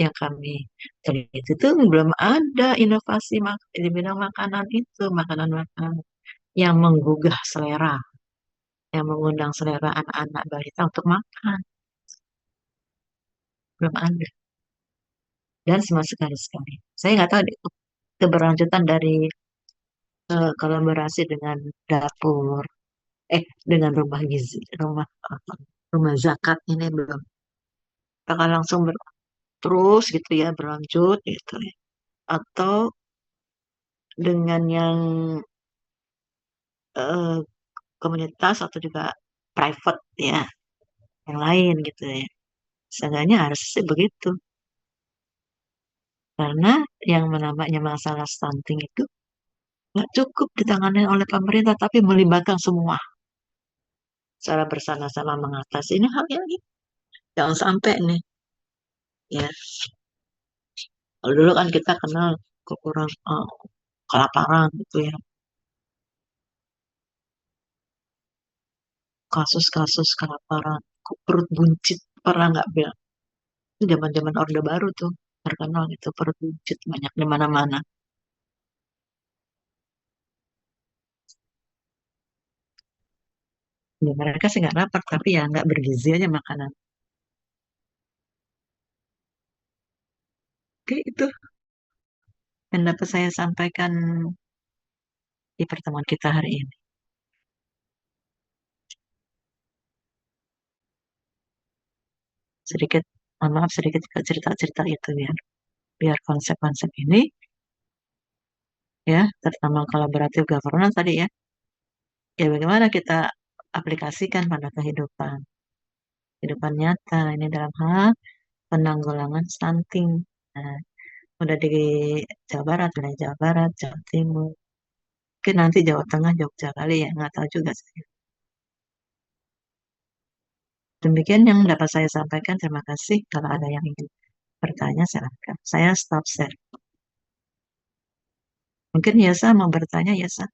yang kami teliti itu belum ada inovasi di bidang makanan itu, makanan-makanan yang menggugah selera, yang mengundang selera anak-anak balita untuk makan, belum ada. Dan sama sekali-sekali. Saya nggak tahu keberlanjutan dari kolaborasi dengan dapur, dengan rumah gizi, rumah zakat ini belum. Apakah langsung terus gitu ya berlanjut gitu ya. Atau dengan yang eh, komunitas atau juga private ya, yang lain gitu ya. Seenggaknya harus sih begitu. Karena yang namanya masalah stunting itu nggak cukup ditangani oleh pemerintah, tapi melibatkan semua secara bersama-sama mengatasi ini hal yang ini. Jangan sampai nih, ya. Kalau dulu kan kita kenal kekurang kelaparan gitu ya. Kasus-kasus kelaparan, perut buncit pernah nggak bilang? Itu zaman-zaman Orde Baru tuh terkenal gitu perut buncit banyak di mana-mana. Ya, mereka sih nggak lapar tapi ya nggak bergizi aja makanan. Oke, itu yang dapat saya sampaikan di pertemuan kita hari ini. Sedikit, maaf sedikit juga cerita-cerita itu ya. Biar konsep-konsep ini ya, terutama collaborative governance tadi ya, ya bagaimana kita aplikasikan pada kehidupan nyata ini dalam hal penanggulangan stunting. Nah, udah di Jawa Barat, wilayah Jawa Barat, Jawa Timur, mungkin nanti Jawa Tengah, Jogja kali ya, nggak tahu juga saya. Demikian yang dapat saya sampaikan. Terima kasih. Kalau ada yang ingin bertanya, silakan. Saya stop share. Mungkin Yasa mau bertanya, Yasa.